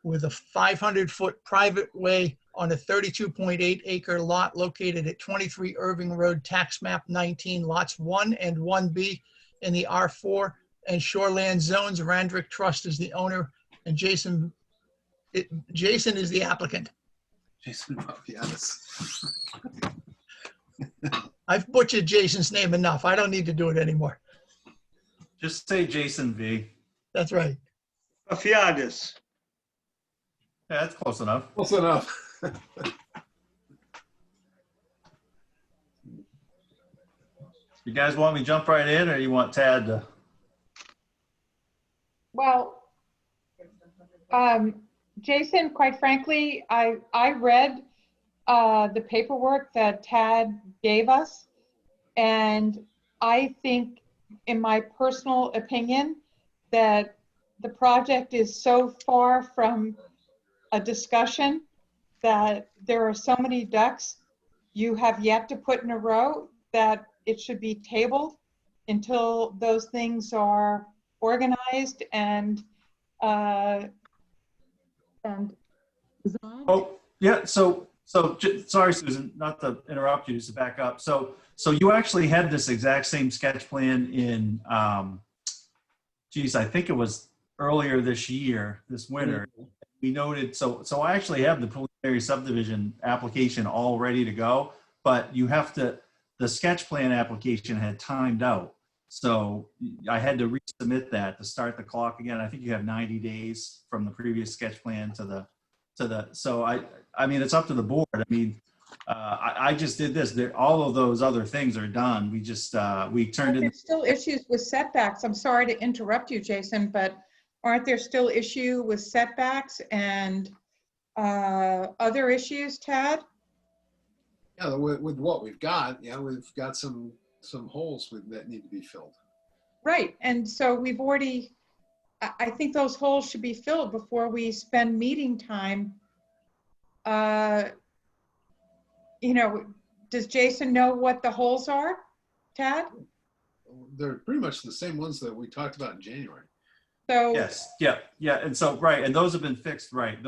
with a 500-foot private way on a 32.8 acre lot located at 23 Irving Road, tax map 19, lots 1 and 1B in the R4 and shoreland zones. Randrick Trust is the owner, and Jason is the applicant. Jason Papianis. I've butchered Jason's name enough. I don't need to do it anymore. Just say Jason V. That's right. Afiadis. Yeah, that's close enough. Close enough. You guys want me to jump right in, or you want Tad to? Well, Jason, quite frankly, I read the paperwork that Tad gave us, and I think, in my personal opinion, that the project is so far from a discussion that there are so many ducks you have yet to put in a row that it should be tabled until those things are organized and Oh, yeah. So sorry, Susan, not to interrupt you, just to back up. So you actually had this exact same sketch plan in, geez, I think it was earlier this year, this winter. We noted, so I actually have the preliminary subdivision application all ready to go, but you have to, the sketch plan application had timed out. So I had to resubmit that to start the clock again. I think you have 90 days from the previous sketch plan to the, so I mean, it's up to the board. I mean, I just did this. All of those other things are done. We just, we turned in. There's still issues with setbacks. I'm sorry to interrupt you, Jason, but aren't there still issue with setbacks and other issues, Tad? Yeah, with what we've got, yeah, we've got some holes that need to be filled. Right, and so we've already, I think those holes should be filled before we spend meeting time. You know, does Jason know what the holes are, Tad? They're pretty much the same ones that we talked about in January. So Yes, yeah. And so, right, and those have been fixed, right?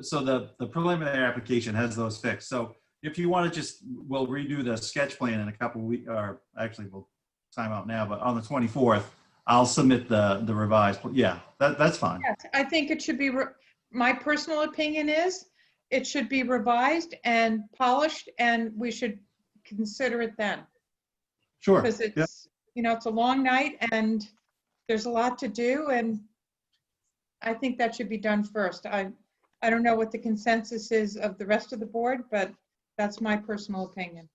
So the preliminary application has those fixed. So if you want to just, we'll redo the sketch plan in a couple of weeks, or actually we'll time out now, but on the 24th, I'll submit the revised, yeah, that's fine. yes, I think it should be, my personal opinion is it should be revised and polished, and we should consider it then. Sure. Because it's, you know, it's a long night and there's a lot to do, and I think that should be done first. I don't know what the consensus is of the rest of the board, but that's my personal opinion.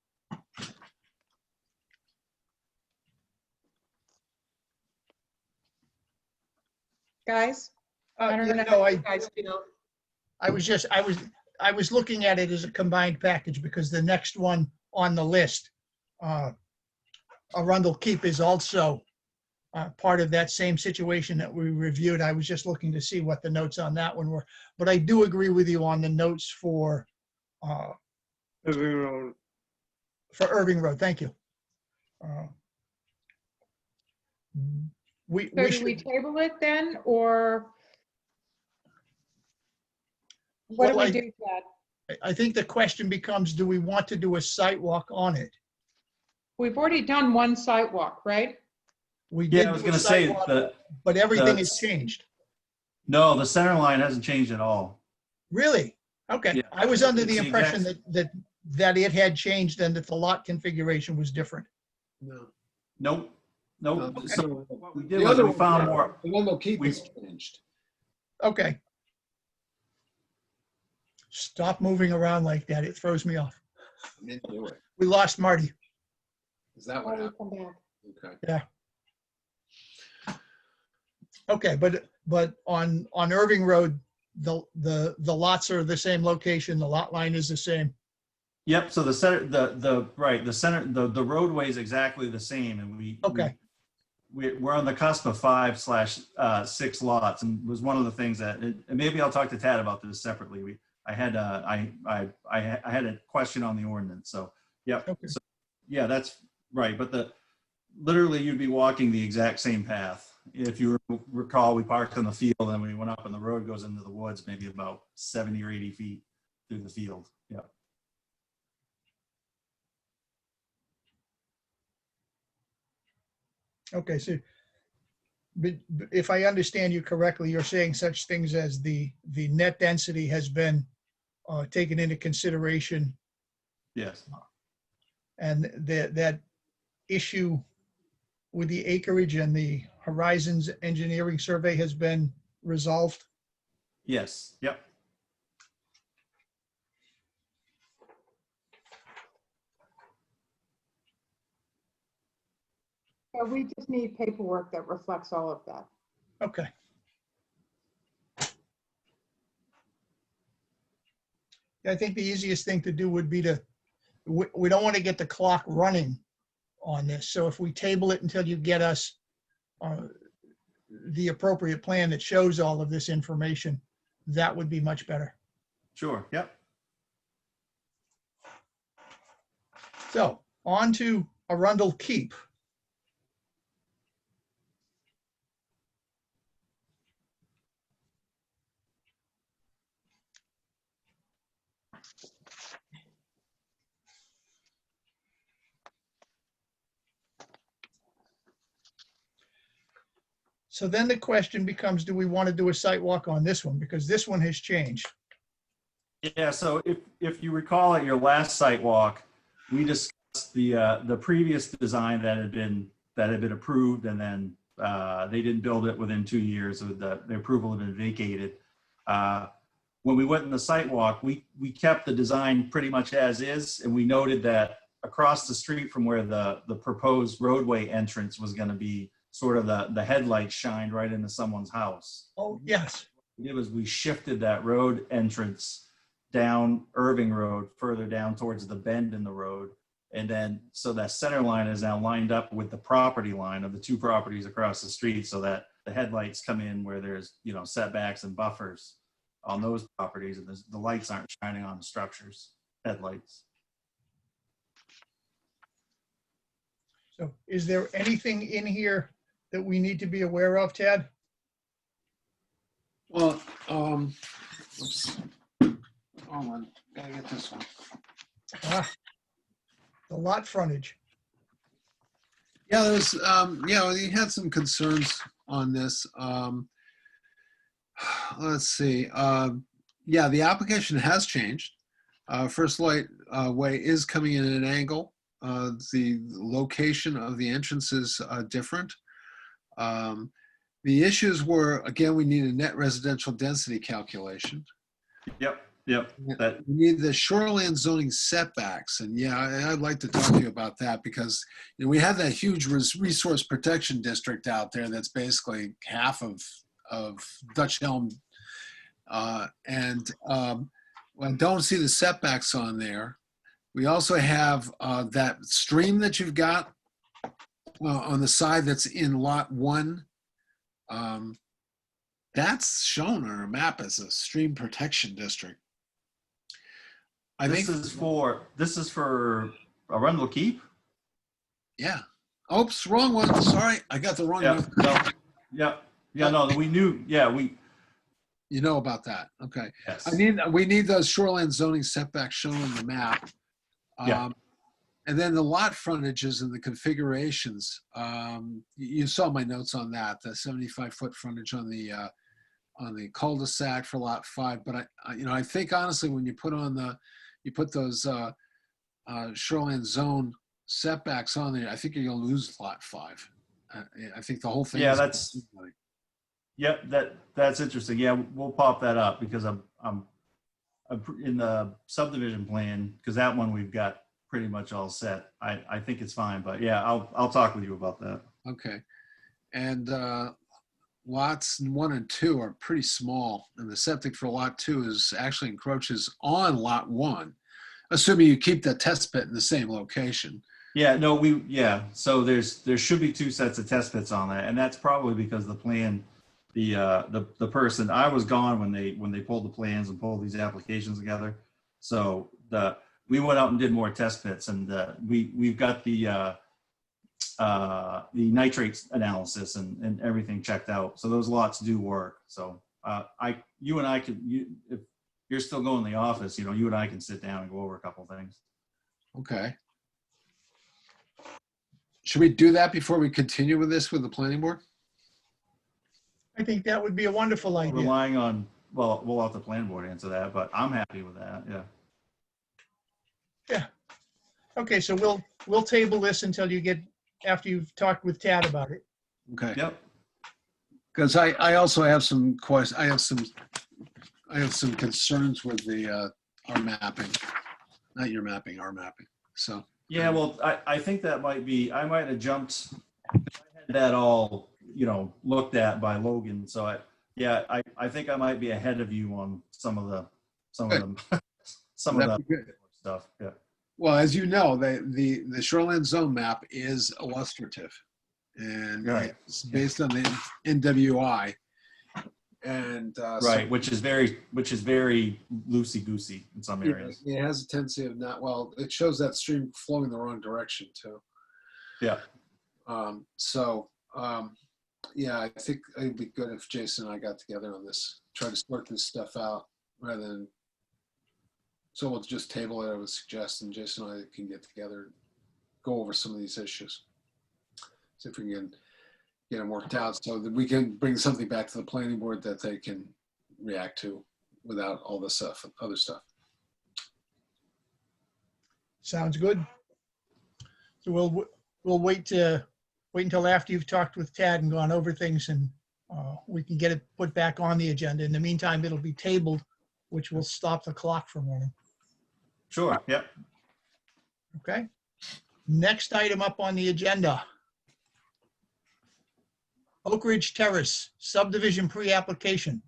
Guys? I don't know how you guys feel. I was looking at it as a combined package because the next one on the list, Arundel Keep, is also part of that same situation that we reviewed. I was just looking to see what the notes on that one were, but I do agree with you on the notes for Irving Road. Irving Road. Thank you. So do we table it then, or what do we do with that? I think the question becomes, do we want to do a site walk on it? We've already done one site walk, right? We did. Yeah, I was do a going to say site walk, that. but everything has changed. No, the center line hasn't changed at all. Really? Okay. Yeah. I was under the It's the impression exact- that it had changed and that the lot configuration was different. No. Nope. Okay. So what we did was we found more. The one they'll keep is changed. Okay. Stop moving around like that. It throws me off. I didn't do it. We lost Marty. Is that what happened? Come back. Okay. Yeah. Okay, but on Irving Road, the lots are the same location. The lot line is the same. Yep, so the center, right, the center, the roadway is exactly the same, and Okay. we're on the cusp of 5/6 lots, and was one of the things that, and maybe I'll talk to Tad about this separately. I had a question on the ordinance, so, yep. Okay. So, yeah, that's right, but literally you'd be walking the exact same path. If you recall, we parked in the field and we went up and the road goes into the woods, maybe about 70 or 80 feet through the field, yeah. Okay, so but if I understand you correctly, you're saying such things as the net density has been taken into consideration, Yes. and that issue with the acreage and the Horizons engineering survey has been resolved? Yes. Yep. So we just need paperwork that reflects all of that. Okay. I think the easiest thing to do would be we don't want to get the clock running on this. So if we table it until you get us the appropriate plan that shows all of this information, that would be much better. Sure. Yep. So on to Arundel Keep. So then the question becomes, do we want to do a site walk on this one? Because this one has changed. Yeah. So if you recall at your last site walk, we discussed the previous design that had been approved, and then they didn't build it within 2 years. So the approval had been vacated. When we went in the site walk, we kept the design pretty much as is, and we noted that across the street from where the proposed roadway entrance was going to be, sort of the headlights shined right into someone's house. Oh, yes. What we did was we shifted that road entrance down Irving Road, further down towards the bend in the road. And then, so that center line is now lined up with the property line of the two properties across the street, so that the headlights come in where there's, setbacks and buffers on those properties, and the lights aren't shining on the structures, headlights. So is there anything in here that we need to be aware of, Tad? Well, oops. Hold on, gotta get this one. The lot frontage. Yeah, there's, you had some concerns on this. Let's see. Yeah, the application has changed. First Light Way is coming in at an angle. The location of the entrance is different. The issues were, again, we need a net residential density calculation. Yep. We need the shoreline zoning setbacks. And yeah, I'd like to talk to you about that, because we have that huge resource protection district out there that's basically half of Dutch Elm. And I don't see the setbacks on there. We also have that stream that you've got on the side that's in lot 1. That's shown on our map as a stream protection district. This is for Arundel Keep? Yeah. Oops, wrong one. Sorry, I got the wrong one. We knew. Yeah, you know about that. Okay. Yes. We need those shoreline zoning setbacks shown on the map. And then the lot frontages and the configurations. You saw my notes on that. The 75-foot frontage on the cul-de-sac for lot 5. But I think honestly, when you put those shoreline zone setbacks on there, I think you're gonna lose lot 5. I think the whole thing. Yeah, that's interesting. Yeah, we'll pop that up, because I'm in the subdivision plan, because that one we've got pretty much all set. I think it's fine, but yeah, I'll talk with you about that. Okay. And lots 1 and 2 are pretty small, and the septic for lot 2 actually encroaches on lot 1. assuming you keep the test pit in the same location. Yeah, no, so there should be 2 sets of test pits on that, and that's probably because the plan, the person, I was gone when they pulled the plans and pulled these applications together. So we went out and did more test pits, and we've got the nitrates analysis and everything checked out. So those lots do work. So you and I could, if you're still going to the office, you and I can sit down and go over a couple things. Okay. Should we do that before we continue with this with the planning board? I think that would be a wonderful idea. Relying on, well, we'll have the planning board answer that, but I'm happy with that. Yeah. Yeah. Okay, so we'll table this until after you've talked with Tad about it. Okay. Yep. Because I also have some questions. I have some concerns with our mapping, not your mapping, our mapping. So. Yeah, well, I think that might be, I might have jumped, I had that all, looked at by Logan. So I think I might be ahead of you on some of the stuff. Yeah. Well, as you know, the shoreline zone map is illustrative, and right. It's based on the NWI, and right, which is very loosey goosey in some areas. It has a tendency of not. Well, it shows that stream flowing the wrong direction too. Yeah. Yeah, I think it'd be good if Jason and I got together on this, try to sort this stuff out rather than. So we'll just table it, I would suggest, and Jason and I can get together and go over some of these issues. See if we can get them worked out so that we can bring something back to the planning board that they can react to without all this other stuff. Sounds good. So we'll wait until after you've talked with Tad and gone over things, and we can get it put back on the agenda. In the meantime, it'll be tabled, which will stop the clock from running. Sure. Yep. Okay. Next item up on the agenda. Oak Ridge Terrace subdivision pre-application.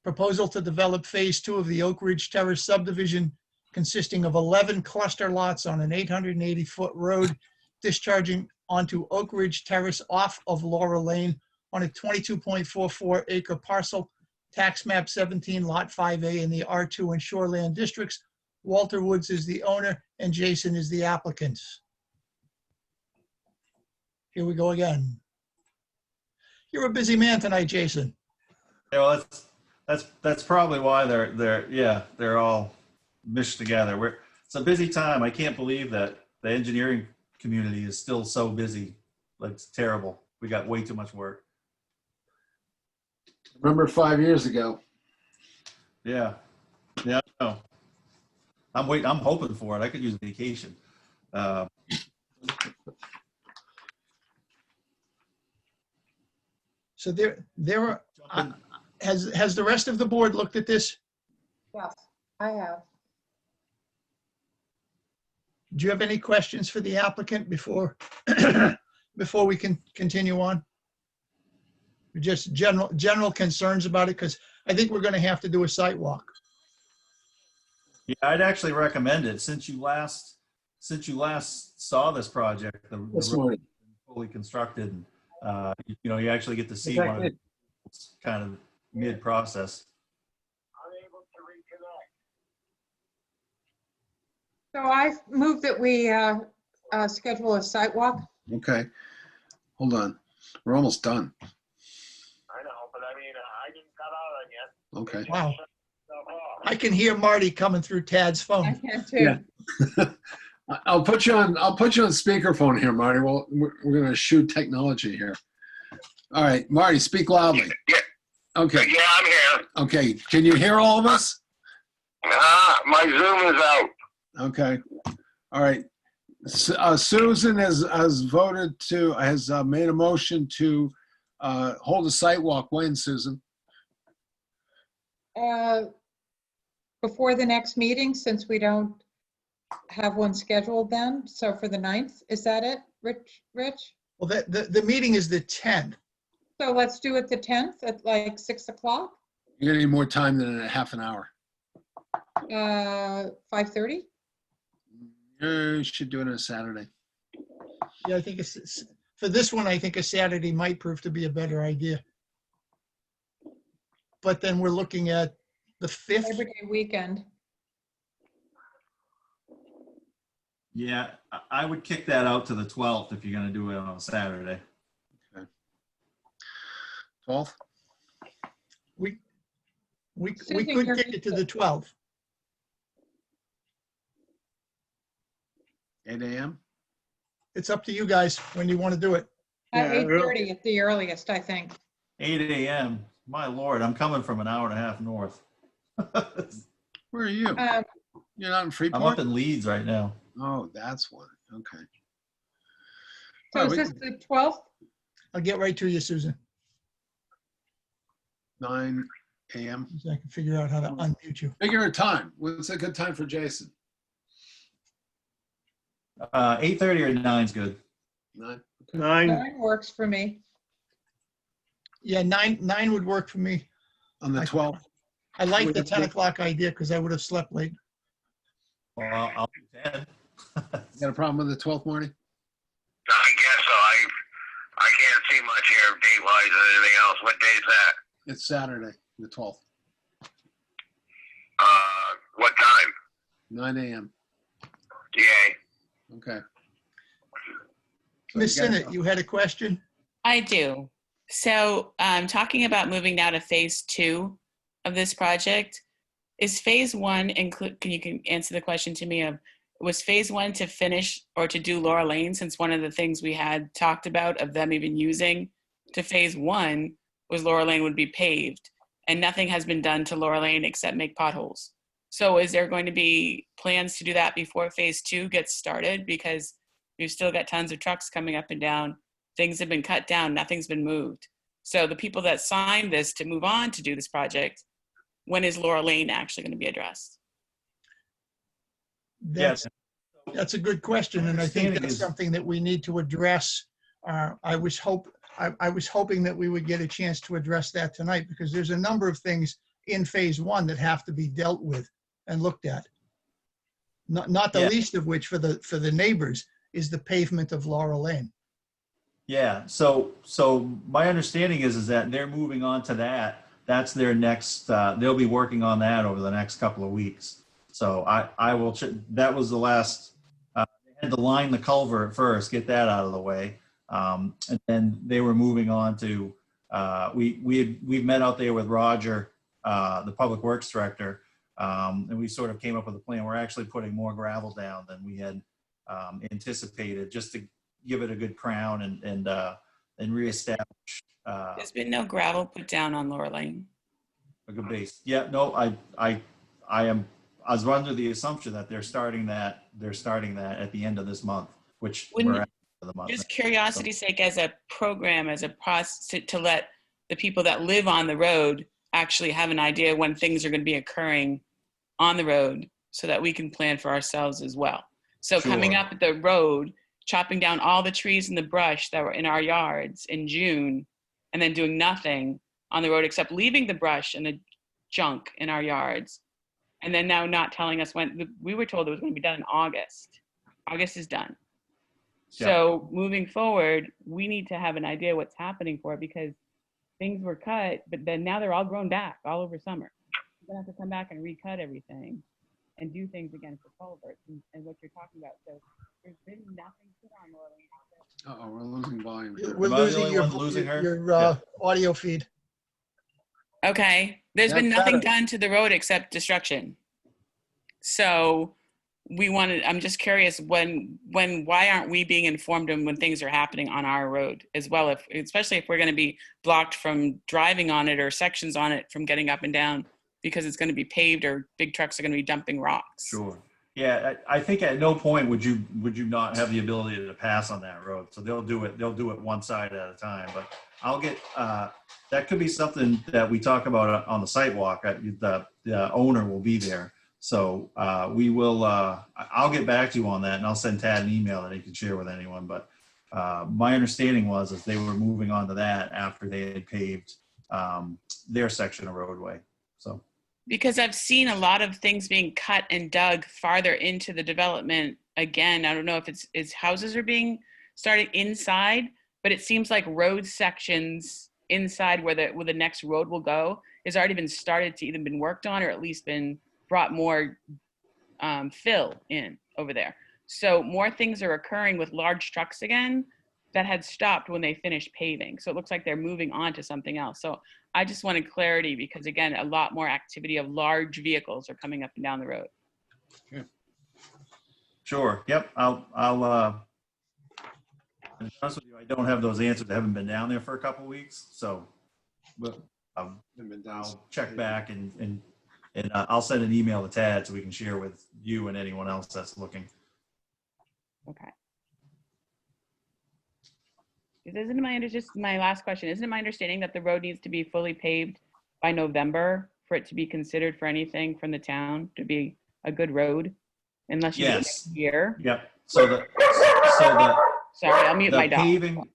Proposal to develop phase 2 of the Oak Ridge Terrace subdivision consisting of 11 cluster lots on an 880-foot road discharging onto Oak Ridge Terrace off of Laura Lane on a 22.44 acre parcel, tax map 17 lot 5A in the R2 and Shoreland districts. Walter Woods is the owner and Jason is the applicant. Here we go again. You're a busy man tonight, Jason. Yeah, well, that's probably why they're all meshed together. It's a busy time. I can't believe that the engineering community is still so busy. It's terrible. We got way too much work. Remember 5 years ago? Yeah. Yeah. No. I'm hoping for it. I could use a vacation. So has the rest of the board looked at this? Yes, I have. Do you have any questions for the applicant before we can continue on? Just general concerns about it, because I think we're going to have to do a site walk. Yeah, I'd actually recommend it since you last saw this project. The road has been fully constructed. You actually get to see one of the kind of mid-process. So I move that we schedule a site walk. Okay, hold on. We're almost done. I know, but I mean, I didn't cut out on yet. Okay. Wow. I can hear Marty coming through Tad's phone. I can too. Yeah. I'll put you on speakerphone here, Marty. Well, we're going to shoot technology here. All right, Marty, speak loudly. Yeah. Okay. Yeah, I'm here. Okay. Can you hear all of us? My Zoom is out. Okay. All right. Susan has made a motion to hold a site walk. When, Susan? Before the next meeting, since we don't have one scheduled then. So for the 9th, is that it, Rich? Well, the meeting is the 10th. So let's do it the 10th at like 6 o'clock, You're going to need more time than a half an hour. 5:30. Should do it on a Saturday. Yeah, I think for this one, I think a Saturday might prove to be a better idea. But then we're looking at the 5th. Labor Day weekend. Yeah, I would kick that out to the 12th if you're gonna do it on a Saturday. 12th? We Susan, could you're kick it to the 12th. 8 a.m.? It's up to you guys when you want to do it. At Yeah, 8:30 at the earliest, I think. 8 a.m. My Lord, I'm coming from an hour and a half north. Where are you? You're not in I'm Freeport? up in Leeds right now. Oh, that's one. Okay. So All is right, this the 12th? I'll get right to you, Susan, 9 a.m. so I can figure out how to unmute you. Figure a time. What's a good time for Jason? 8:30 or 9's good. 9? 9 works for me. Yeah, 9 would work for me. On the 12th? I like the 10 o'clock idea because I would have slept late. Well, I'll do 10. You got a problem with the 12th, Marty? I guess so. I can't see much here date-wise or anything else. What day is that? It's Saturday, the 12th, What time? 9 a.m. DA? Okay. Miss you guys- Sinnott, you had a question? I do. So talking about moving now to phase 2 of this project, is phase 1 include, you can answer the question to me of, was phase 1 to finish or to do Laura Lane, since one of the things we had talked about of them even using to phase 1 was Laura Lane would be paved, and nothing has been done to Laura Lane except make potholes. So is there going to be plans to do that before phase 2 gets started? Because we've still got tons of trucks coming up and down. Things have been cut down, nothing's been moved. So the people that signed this to move on to do this project, when is Laura Lane actually going to be addressed? That's a good question, and I think Understanding that's is- something that we need to address. I was hoping that we would get a chance to address that tonight, because there's a number of things in phase 1 that have to be dealt with and looked at. Not the Yeah. least of which for the neighbors is the pavement of Laura Lane. Yeah, so my understanding is that they're moving on to that. That's their next, they'll be working on that over the next couple of weeks. So I will, that was the last, they had to line the culvert first, get that out of the way. And then they were moving on to, we've met out there with Roger, the Public Works Director, and we sort of came up with a plan. We're actually putting more gravel down than we had anticipated, just to give it a good crown and reestablish There's been no gravel put down on Laura Lane. a good base. Yeah, no, I was under the assumption that they're starting that at the end of this month, which Wouldn't we're it- at the month. Just curiosity's sake, as a program, as a process, to let the people that live on the road actually have an idea when things are going to be occurring on the road, so that we can plan for ourselves as well. So coming Sure. up the road, chopping down all the trees and the brush that were in our yards in June, and then doing nothing on the road except leaving the brush and the junk in our yards, and then now not telling us when. We were told it was going to be done in August. August is done. So moving forward, we need to have an idea what's happening for it, because things were cut, but then now they're all grown back all over summer. We're gonna have to come back and recut everything and do things again for culverts and what you're talking about. So there's been nothing put on Laura Lane. Uh-oh, we're losing volume. We're Am I the losing only your, one losing her? your Yeah. audio feed. Okay, there's been That's nothing better. done to the road except destruction. So I'm just curious why aren't we being informed of when things are happening on our road as well, especially if we're going to be blocked from driving on it or sections on it from getting up and down because it's going to be paved or big trucks are going to be dumping rocks. Sure. Yeah, I think at no point would you not have the ability to pass on that road. So they'll do it one side at a time. But I'll get that could be something that we talk about on the site walk. The owner will be there. So we will. I'll get back to you on that, and I'll send Tad an email that he can share with anyone. But my understanding was that they were moving on to that after they had paved their section of roadway. So Because I've seen a lot of things being cut and dug farther into the development. Again, I don't know if it's houses are being started inside, but it seems like road sections inside where the next road will go has already been started to either been worked on or at least been brought more fill in over there. So more things are occurring with large trucks again that had stopped when they finished paving. So it looks like they're moving on to something else. So I just wanted clarity because again, a lot more activity of large vehicles are coming up and down the road. Sure. Yep. I'll to be honest with you, I don't have those answers. I haven't been down there for a couple weeks, so but I'll check back and I'll send an email to Tad so we can share with you and anyone else that's looking. Okay. Just my last question, isn't it my understanding that the road needs to be fully paved by November for it to be considered for anything from the town to be a good road? Unless you do it Yes. next year? Yep. So the Sorry, I'll mute my dog.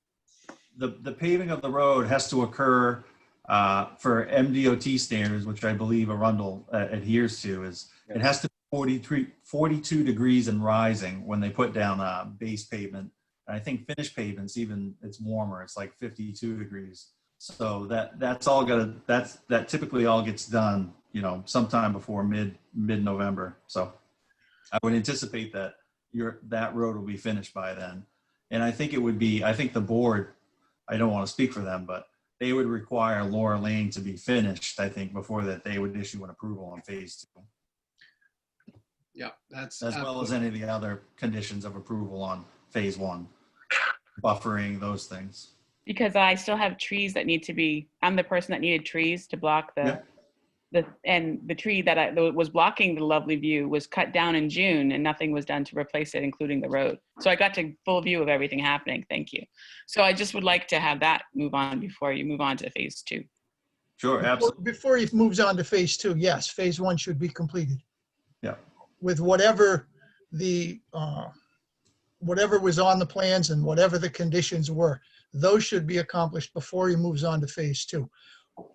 The paving of the road has to occur for MDOT standards, which I believe Arundel adheres to. It has to be 42 degrees and rising when they put down base pavement. And I think finished pavements, even it's warmer. It's like 52 degrees. So that typically all gets done, sometime before mid-November. So I would anticipate that that road will be finished by then. And I think the board, I don't want to speak for them, but they would require Laura Lane to be finished, I think, before that they would issue an approval on phase 2. Yeah, that's as well as any of the other conditions of approval on phase 1, buffering, those things. Because I still have trees that need to be, I'm the person that needed trees to block the tree that was blocking the lovely view was cut down in June and nothing was done to replace it, including the road. So I got to full view of everything happening. Thank you. So I just would like to have that move on before you move on to phase 2. Sure, absolutely. Before he moves on to phase 2, yes, phase 1 should be completed. Yeah. With whatever whatever was on the plans and whatever the conditions were, those should be accomplished before he moves on to phase 2.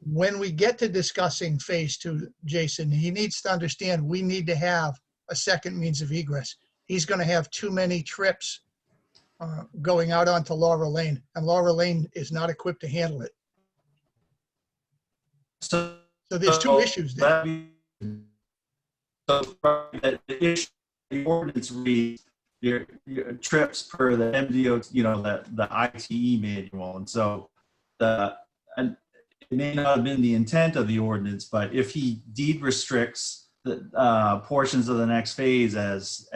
When we get to discussing phase 2, Jason, he needs to understand we need to have a second means of egress. He's going to have too many trips going out onto Laura Lane, and Laura Lane is not equipped to handle it. So there's two issues there. The ordinance reads your trips per the MDO, the ITE manual, and so and it may not have been the intent of the ordinance, but if he deed restricts the portions of the next phase as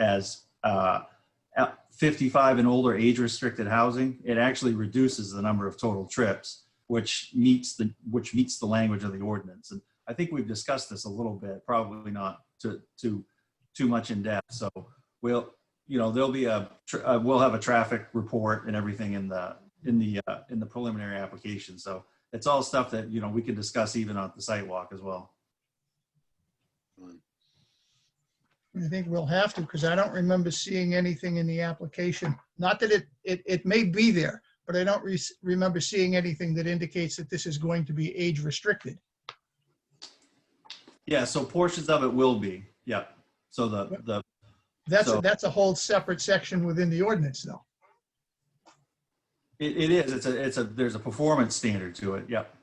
55 and older age restricted housing, it actually reduces the number of total trips, which meets the language of the ordinance. And I think we've discussed this a little bit, probably not too much in depth. So we'll have a traffic report and everything in the preliminary application. So it's all stuff that, we can discuss even on the site walk as well. I think we'll have to, because I don't remember seeing anything in the application. Not that it may be there, but I don't remember seeing anything that indicates that this is going to be age restricted. Yeah, so portions of it will be, yeah. So that's a whole separate section within the ordinance, though. It is. There's a performance standard to it. Yep.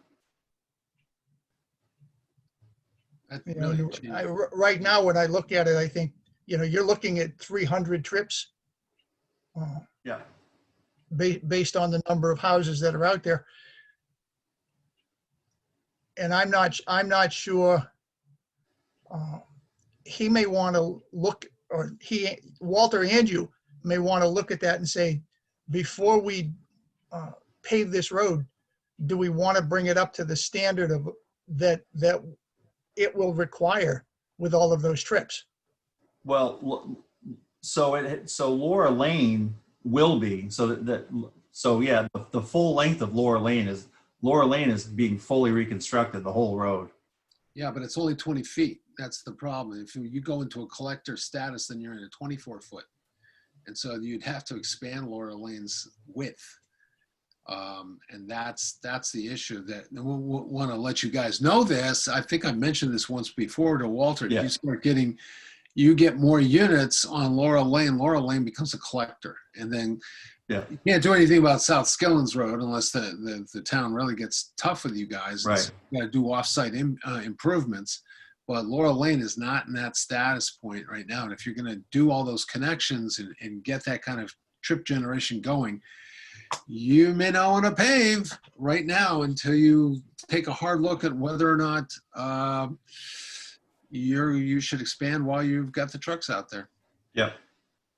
Right now, when I look at it, I think you're looking at 300 trips. Yeah. Based on the number of houses that are out there, and I'm not sure. He may want to look, or Walter and you may want to look at that and say, before we pave this road, do we want to bring it up to the standard of that it will require with all of those trips? Well, so Laura Lane will be, yeah, the full length of Laura Lane is being fully reconstructed, the whole road. Yeah, but it's only 20 feet. That's the problem. If you go into a collector status, then you're in a 24-foot. And so you'd have to expand Laura Lane's width. And that's the issue that we'll want to let you guys know this. I think I mentioned this once before to Walter. Yeah. If you start getting, you get more units on Laurel Lane becomes a collector. And then Yeah. you can't do anything about South Skillings Road unless the town really gets tough with you guys. Right. You got to do offsite improvements. But Laurel Lane is not in that status point right now. And if you're going to do all those connections and get that kind of trip generation going, you may not want to pave right now until you take a hard look at whether or not you should expand while you've got the trucks out there. Yep.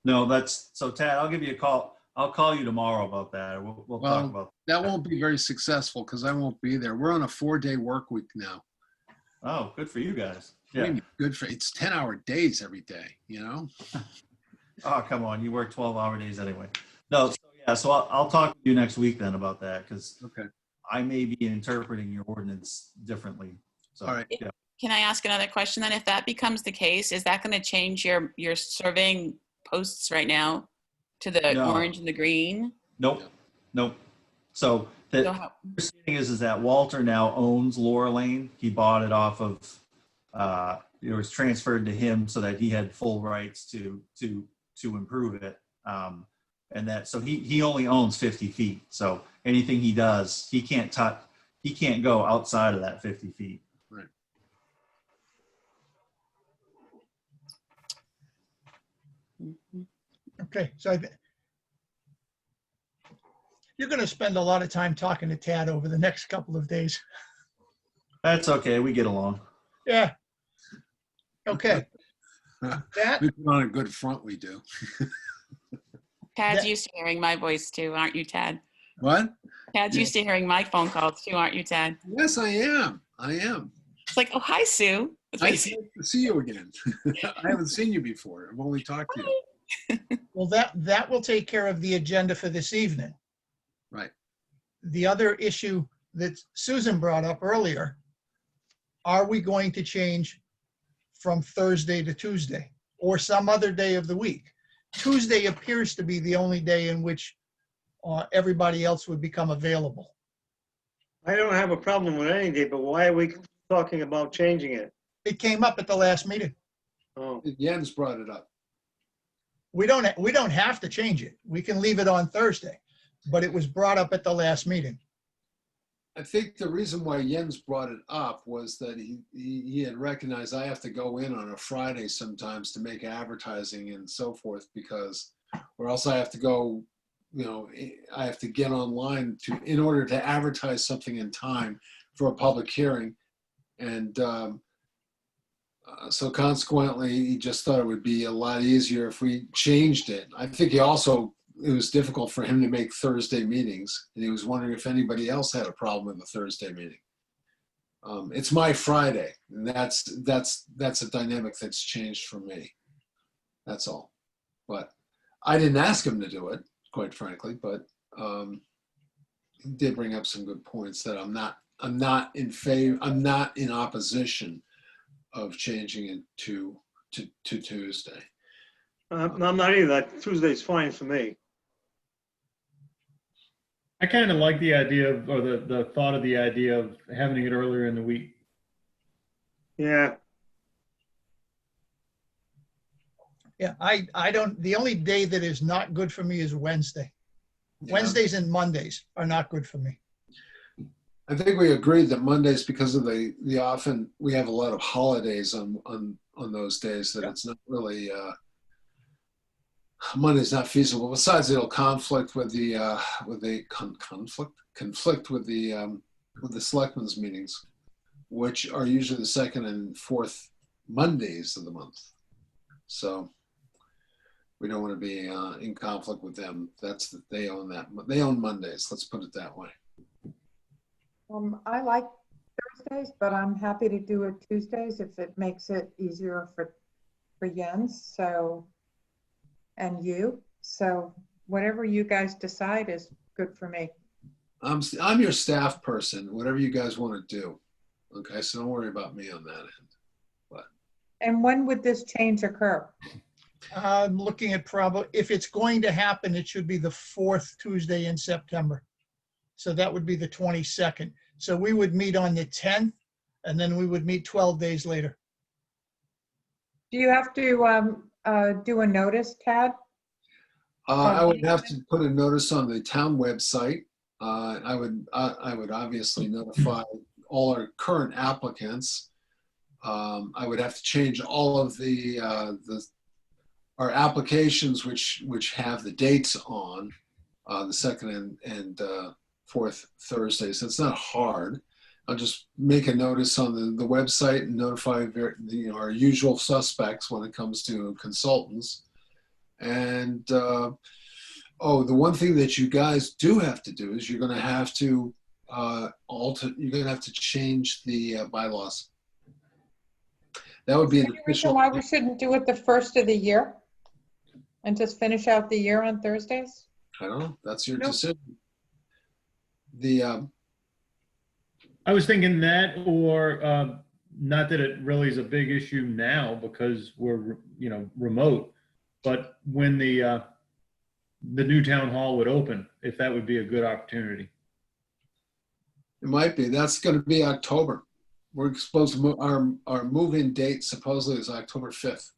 No, that's so Tad, I'll give you a call. I'll call you tomorrow about that. We'll talk about that. Won't be very successful because I won't be there. We're on a 4-day work week now. Oh, good for you guys. What do you Yeah. mean good for it's 10-hour days every day, you know? Oh, come on. You work 12-hour days anyway. No, so yeah, so I'll talk to you next week then about that because Okay. I may be interpreting your ordinance differently. So, All right. Yeah. Can I ask another question then? If that becomes the case, is that going to change your surveying posts right now to the No. orange and the green? Nope. So the So how- thing is that Walter now owns Laura Lane. He bought it off of, it was transferred to him so that he had full rights to improve it. And that, so he only owns 50 feet. So anything he does, he can't touch, he can't go outside of that 50 feet. Right. Okay, so you're going to spend a lot of time talking to Tad over the next couple of days. That's okay. We get along. Yeah. Okay. That, We put on a good front, we do. Tad's that- used to hearing my voice too, aren't you, Tad? What? Tad's used to hearing my phone calls too, aren't you, Tad? Yes, I am. I am. It's like, oh, hi, Sue. That's what Nice he- to see you again. I haven't seen you before. I've only talked to you. well, that will take care of the agenda for this evening. Right. The other issue that Susan brought up earlier, are we going to change from Thursday to Tuesday or some other day of the week? Tuesday appears to be the only day in which everybody else would become available. I don't have a problem with any day, but why are we talking about changing it? It came up at the last meeting. Oh, Jens brought it up. We don't have to change it. We can leave it on Thursday, but it was brought up at the last meeting. I think the reason why Jens brought it up was that he had recognized I have to go in on a Friday sometimes to make advertising and so forth because, or else I have to go, you know, I have to get online in order to advertise something in time for a public hearing. And so consequently, he just thought it would be a lot easier if we changed it. I think it was difficult for him to make Thursday meetings, and he was wondering if anybody else had a problem with the Thursday meeting. It's my Friday, and that's a dynamic that's changed for me. That's all. But I didn't ask him to do it, quite frankly. But he did bring up some good points that I'm not in favor. I'm not in opposition of changing it to Tuesday. I'm not either. Tuesday's fine for me. I kind of like the idea of, or the thought of the idea of having it earlier in the week. Yeah. Yeah, I don't, the only day that is not good for me is Wednesday. Yeah. Wednesdays and Mondays are not good for me. I think we agreed that Mondays, because of the often we have a lot of holidays on those days, that it's not really Monday's not feasible. Besides, it'll conflict with the selectmen's meetings, which are usually the second and fourth Mondays of the month. So we don't want to be in conflict with them. They own that. They own Mondays. Let's put it that way. I like Thursdays, but I'm happy to do it Tuesdays if it makes it easier for Jens. So, and you. So whatever you guys decide is good for me. I'm your staff person. Whatever you guys want to do. Okay, so don't worry about me on that end. But And when would this change occur? I'm looking at probably, if it's going to happen, it should be the fourth Tuesday in September. So that would be the 22nd. So we would meet on the 10th, and then we would meet 12 days later. Do you have to do a notice, Tad? I would have to put a notice on the town website. I would obviously notify all our current applicants. I would have to change all of our applications which have the dates on the second and fourth Thursdays. It's not hard. I'll just make a notice on the website and notify our usual suspects when it comes to consultants. And the one thing that you guys do have to do is you're going to have to change the bylaws. That would be an Any reason official. why we shouldn't do it the first of the year and just finish out the year on Thursdays? I don't know. That's your Nope. decision. I was thinking that, or not that it really is a big issue now because we're, remote, but when the new town hall would open, if that would be a good opportunity. It might be. That's going to be October. We're supposed to move, our move-in date supposedly is October 5th.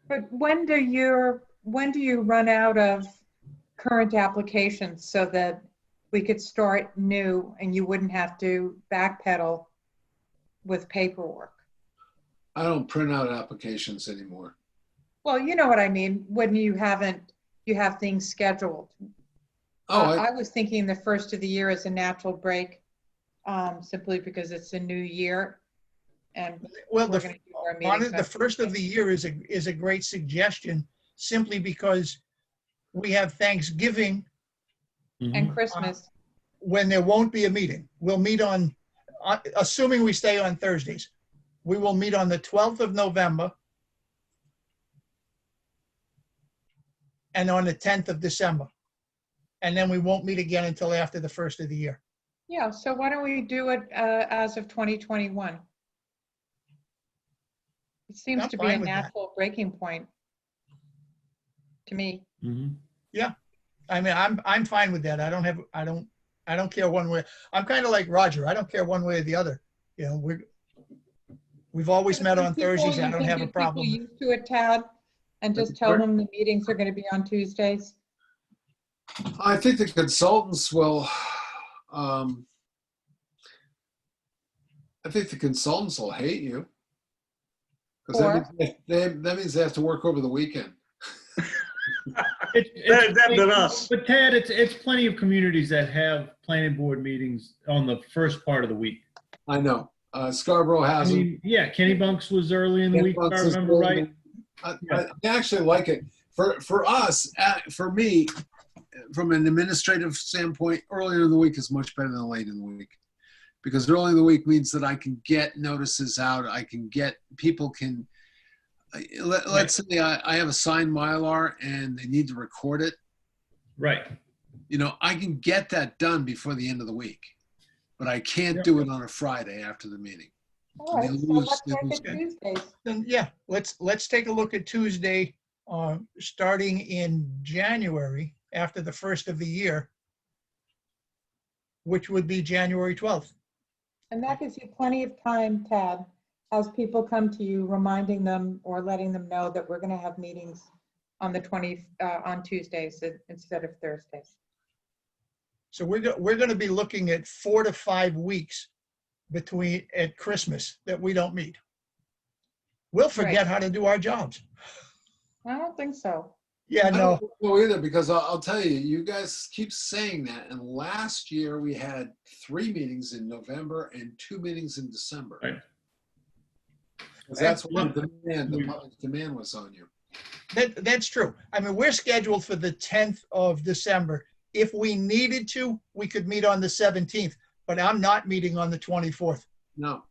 But when do you run out of current applications so that we could start new and you wouldn't have to backpedal with paperwork? I don't print out applications anymore. Well, you know what I mean, when you have things scheduled. I was thinking the first of the year is a natural break, simply because it's a new year. And Well, we're gonna do our meetings the first of the year is a great suggestion, simply because we have Thanksgiving and Christmas. when there won't be a meeting. We'll meet on, assuming we stay on Thursdays, we will meet on the 12th of November and on the 10th of December. And then we won't meet again until after the first of the year. Yeah, so why don't we do it as of 2021? It seems I'm to be a fine with that. natural breaking point to me. Yeah, I mean, I'm fine with that. I don't care one way. I'm kind of like Roger. I don't care one way or the other. We've always met on Thursdays. I don't have a problem. People used to it, Tad, and just tell them the meetings are going to be on Tuesdays. I think the consultants will. I think the consultants will hate you because that means they have to work over the weekend. But Ted, it's plenty of communities that have planning board meetings on the first part of the week. I know. Scarborough has them. Yeah, Kennebunk's was early in the week, if I remember right. I actually like it. For us, for me, from an administrative standpoint, earlier in the week is much better than late in the week. Because early in the week means that I can get notices out. People can, let's say I have a signed Mylar and they need to record it. Right. I can get that done before the end of the week. But I can't do it on a Friday after the meeting. All right, so let's make it Tuesdays. Then yeah, let's take a look at Tuesday, starting in January after the first of the year, which would be January 12th. And that gives you plenty of time, Tad, as people come to you, reminding them or letting them know that we're going to have meetings on on Tuesdays instead of Thursdays. So we're going to be looking at 4 to 5 weeks at Christmas that we don't meet. We'll forget how to do our jobs. I don't think so. Yeah, no. I don't think so either, because I'll tell you, you guys keep saying that. And last year we had 3 meetings in November and 2 meetings in December. Right. Because that's what the public demand was on you. That's true. I mean, we're scheduled for the 10th of December. If we needed to, we could meet on the 17th, but I'm not meeting on the 24th. No,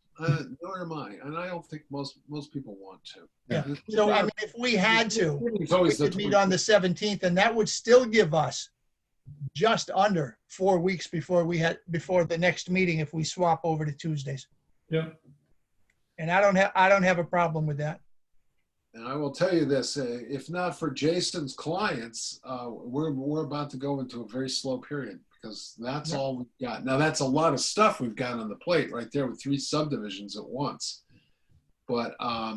nor am I. And I don't think most people want to. Yeah. So, I mean, if we had to, It's we always could meet on the 17th, and that would still give us just under 4 weeks before the next meeting if we swap over to Tuesdays. Yeah. And I don't have a problem with that. And I will tell you this, if not for Jason's clients, we're about to go into a very slow period because that's all we've got. Now, that's a lot of stuff we've got on the plate right there with 3 subdivisions at once. But I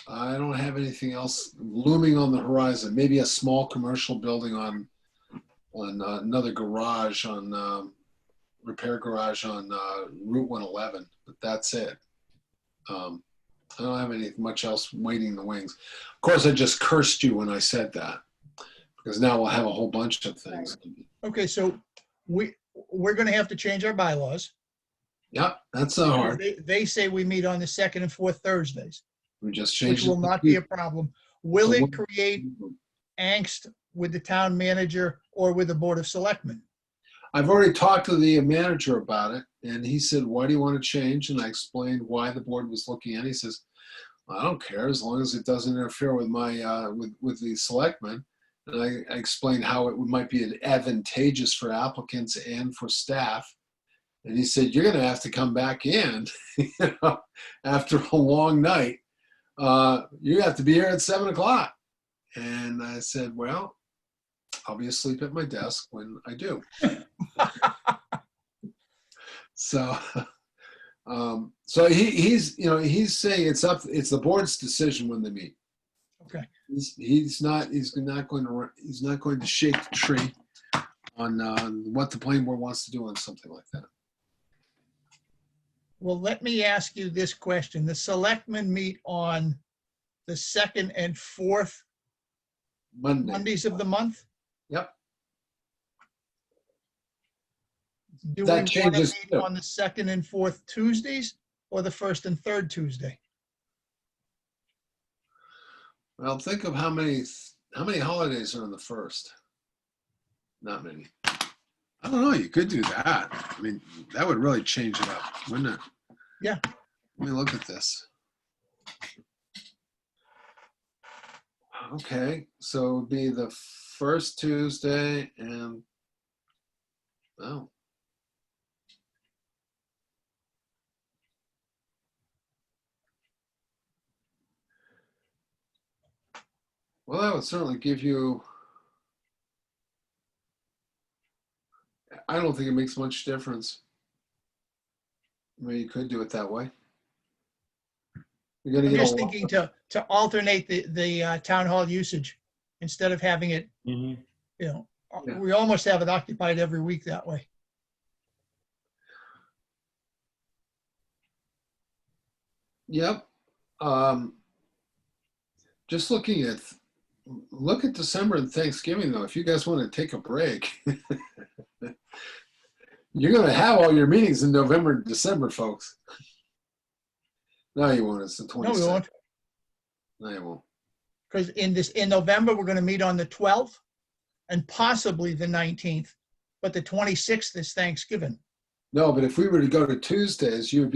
don't have anything else looming on the horizon. Maybe a small commercial building on another garage repair garage on Route 111, but that's it. I don't have anything much else waiting in the wings. Of course, I just cursed you when I said that because now we'll have a whole bunch of things. Okay, so we're going to have to change our bylaws. Yep, that's so hard. They say we meet on the second and fourth Thursdays, We just which changed will it. not be a problem. Will So it what- create angst with the town manager or with the Board of Selectmen? I've already talked to the manager about it, and he said, "Why do you want to change?" And I explained why the board was looking at it. He says, "I don't care as long as it doesn't interfere with my with the selectmen." And I explained how it might be advantageous for applicants and for staff. And he said, "You're going to have to come back in, you know, after a long night. You have to be here at 7 o'clock." And I said, "Well, I'll be asleep at my desk when I do." So, so he's saying it's the board's decision when they meet. Okay. He's not going to shake the tree on what the planning board wants to do on something like that. Well, let me ask you this question. The selectmen meet on the second and fourth Mondays of the month? Yep. Do That we want to changes meet too. on the second and fourth Tuesdays or the first and third Tuesday? Well, think of how many holidays are on the first. Not many. I don't know. You could do that. I mean, that would really change it up, wouldn't it? Yeah. Let me look at this. Okay, so it would be the first Tuesday and, oh. Well, that would certainly give you, I don't think it makes much difference. I mean, you could do it that way. You're gonna I'm get just a lot. thinking to alternate the town hall usage instead of having it, you know, Yeah. we almost have it occupied every week that way. Yep. Just look at December and Thanksgiving though. If you guys want to take a break, you're going to have all your meetings in November and December, folks. No, you won't. It's the 26th. No, we won't. No, you won't. Because in November, we're going to meet on the 12th and possibly the 19th, but the 26th is Thanksgiving. No, but if we were to go to Tuesdays, you would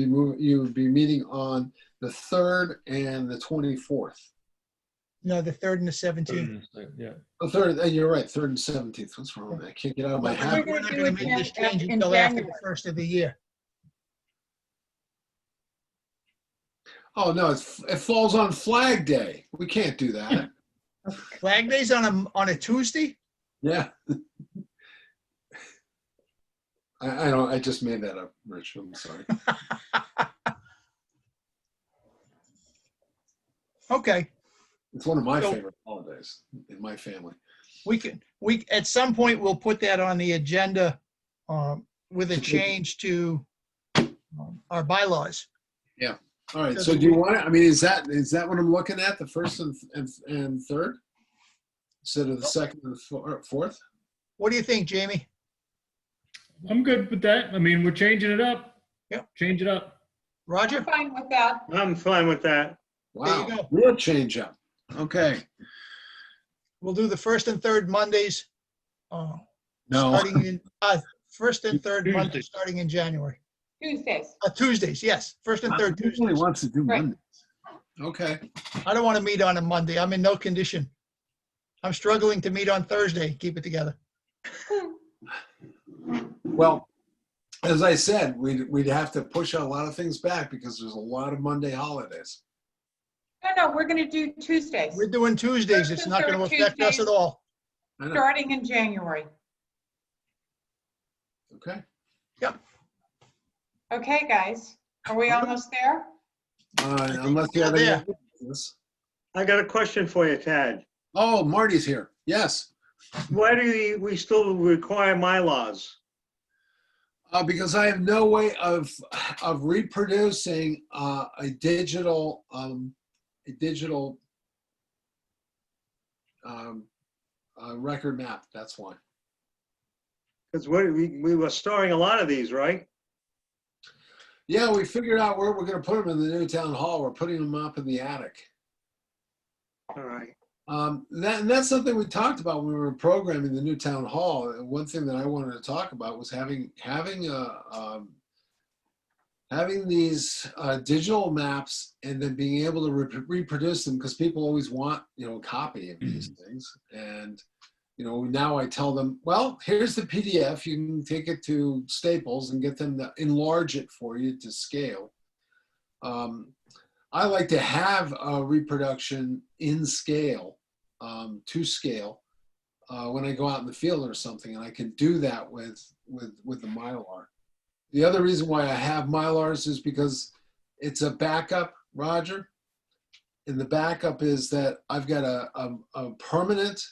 be meeting on the 3rd and the 24th. No, the 3rd and the 17th. Yeah. The 3rd, you're right, 3rd and 17th. What's wrong with me? I can't get out of my hat. We're not going to make this change in until after the January. first of the year. Oh, no, it falls on Flag Day. We can't do that. Flag Day's on a Tuesday? Yeah. I don't, I just made that up, Rich. I'm sorry. Okay. It's one of my So- favorite holidays in my family. We at some point, we'll put that on the agenda with a change to our bylaws. Yeah. All right. So do you want it? I mean, is that what I'm looking at? The first and third instead of the second and the fourth? What do you think, Jamie? I'm good with that. I mean, we're changing it up. Yep. Change it up. Roger? I'm fine with that. I'm fine with that. Wow. There you go. Real change up. Okay. We'll do the first and third Mondays. No. Starting in, first and third Tuesdays. Mondays, starting in January. Tuesdays. Tuesdays, yes. First and third Nobody Tuesdays. wants to do Right. Mondays. Okay. I don't want to meet on a Monday. I'm in no condition. I'm struggling to meet on Thursday. Keep it together. Well, as I said, we'd have to push a lot of things back because there's a lot of Monday holidays. No, we're going to do Tuesdays, We're doing Tuesdays. It's not going to affect us at all. I know. starting in January. Okay. Okay, guys, are we almost there? Unless you have any there. other business. I got a question for you, Tad. Oh, Marty's here. Yes. Why do we still require MyLaws? Because I have no way of reproducing a digital record map. That's why. Because we were storing a lot of these, right? Yeah, we figured out where we're going to put them in the new town hall. We're putting them up in the attic. All right. That's something we talked about when we were programming the new town hall. One thing that I wanted to talk about was having these digital maps and then being able to reproduce them, because people always want, a copy of these things. And now I tell them, well, here's the PDF. You can take it to Staples and get them to enlarge it for you to scale. I like to have a reproduction in scale, to scale, when I go out in the field or something, and I can do that with the Mylar. The other reason why I have Mylars is because it's a backup, Roger. And the backup is that I've got a permanent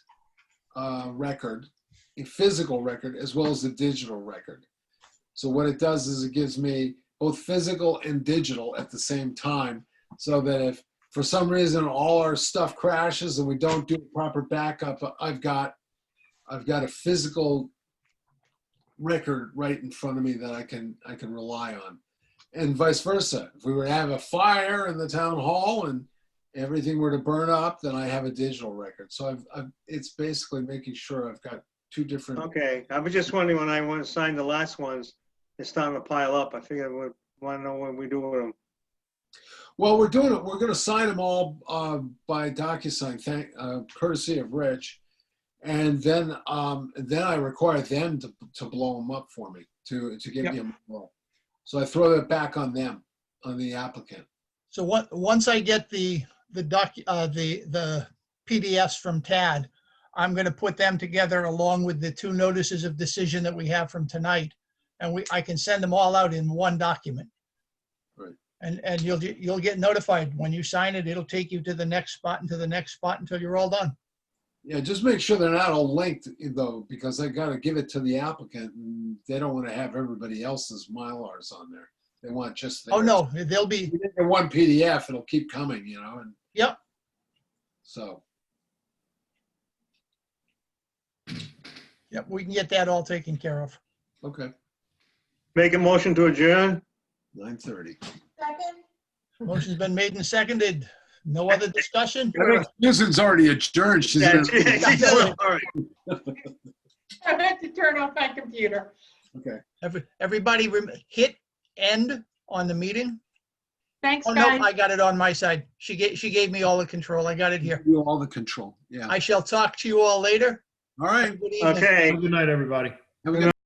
record, a physical record, as well as a digital record. So what it does is it gives me both physical and digital at the same time, so that if for some reason all our stuff crashes and we don't do a proper backup, I've got a physical record right in front of me that I can rely on, and vice versa. If we were to have a fire in the town hall and everything were to burn up, then I have a digital record. So it's basically making sure I've got two different. Okay. I was just wondering when I went to sign the last ones, it's starting to pile up. I figured I would want to know what we do with them. Well, we're doing it. We're going to sign them all by DocuSign, courtesy of Rich, and then I require them to blow them up for me to give me a roll. So I throw that back on them, on the applicant. So once I get the PDFs from Tad, I'm going to put them together along with the 2 notices of decision that we have from tonight, and I can send them all out in one document. Right. And you'll get notified when you sign it. It'll take you to the next spot and to the next spot until you're all done. Yeah, just make sure they're not all linked though, because I got to give it to the applicant, and they don't want to have everybody else's Mylars on there. They want just theirs. Oh no, they'll be in one PDF. It'll keep coming, and yep. So. Yep, we can get that all taken care of. Okay. Make a motion to adjourn. 9:30. Second? Motion's been made and seconded. No other discussion? Susan's already adjourned. She's Yeah, in all right. I had to turn off my computer. Okay. Everybody hit end on the meeting. Thanks, Oh, guys. no, I got it on my side. She gave me all the control. I got it here. You all the control. Yeah. I shall talk to you all later. All right. Have a good evening. Okay. Good night, everybody. Have a good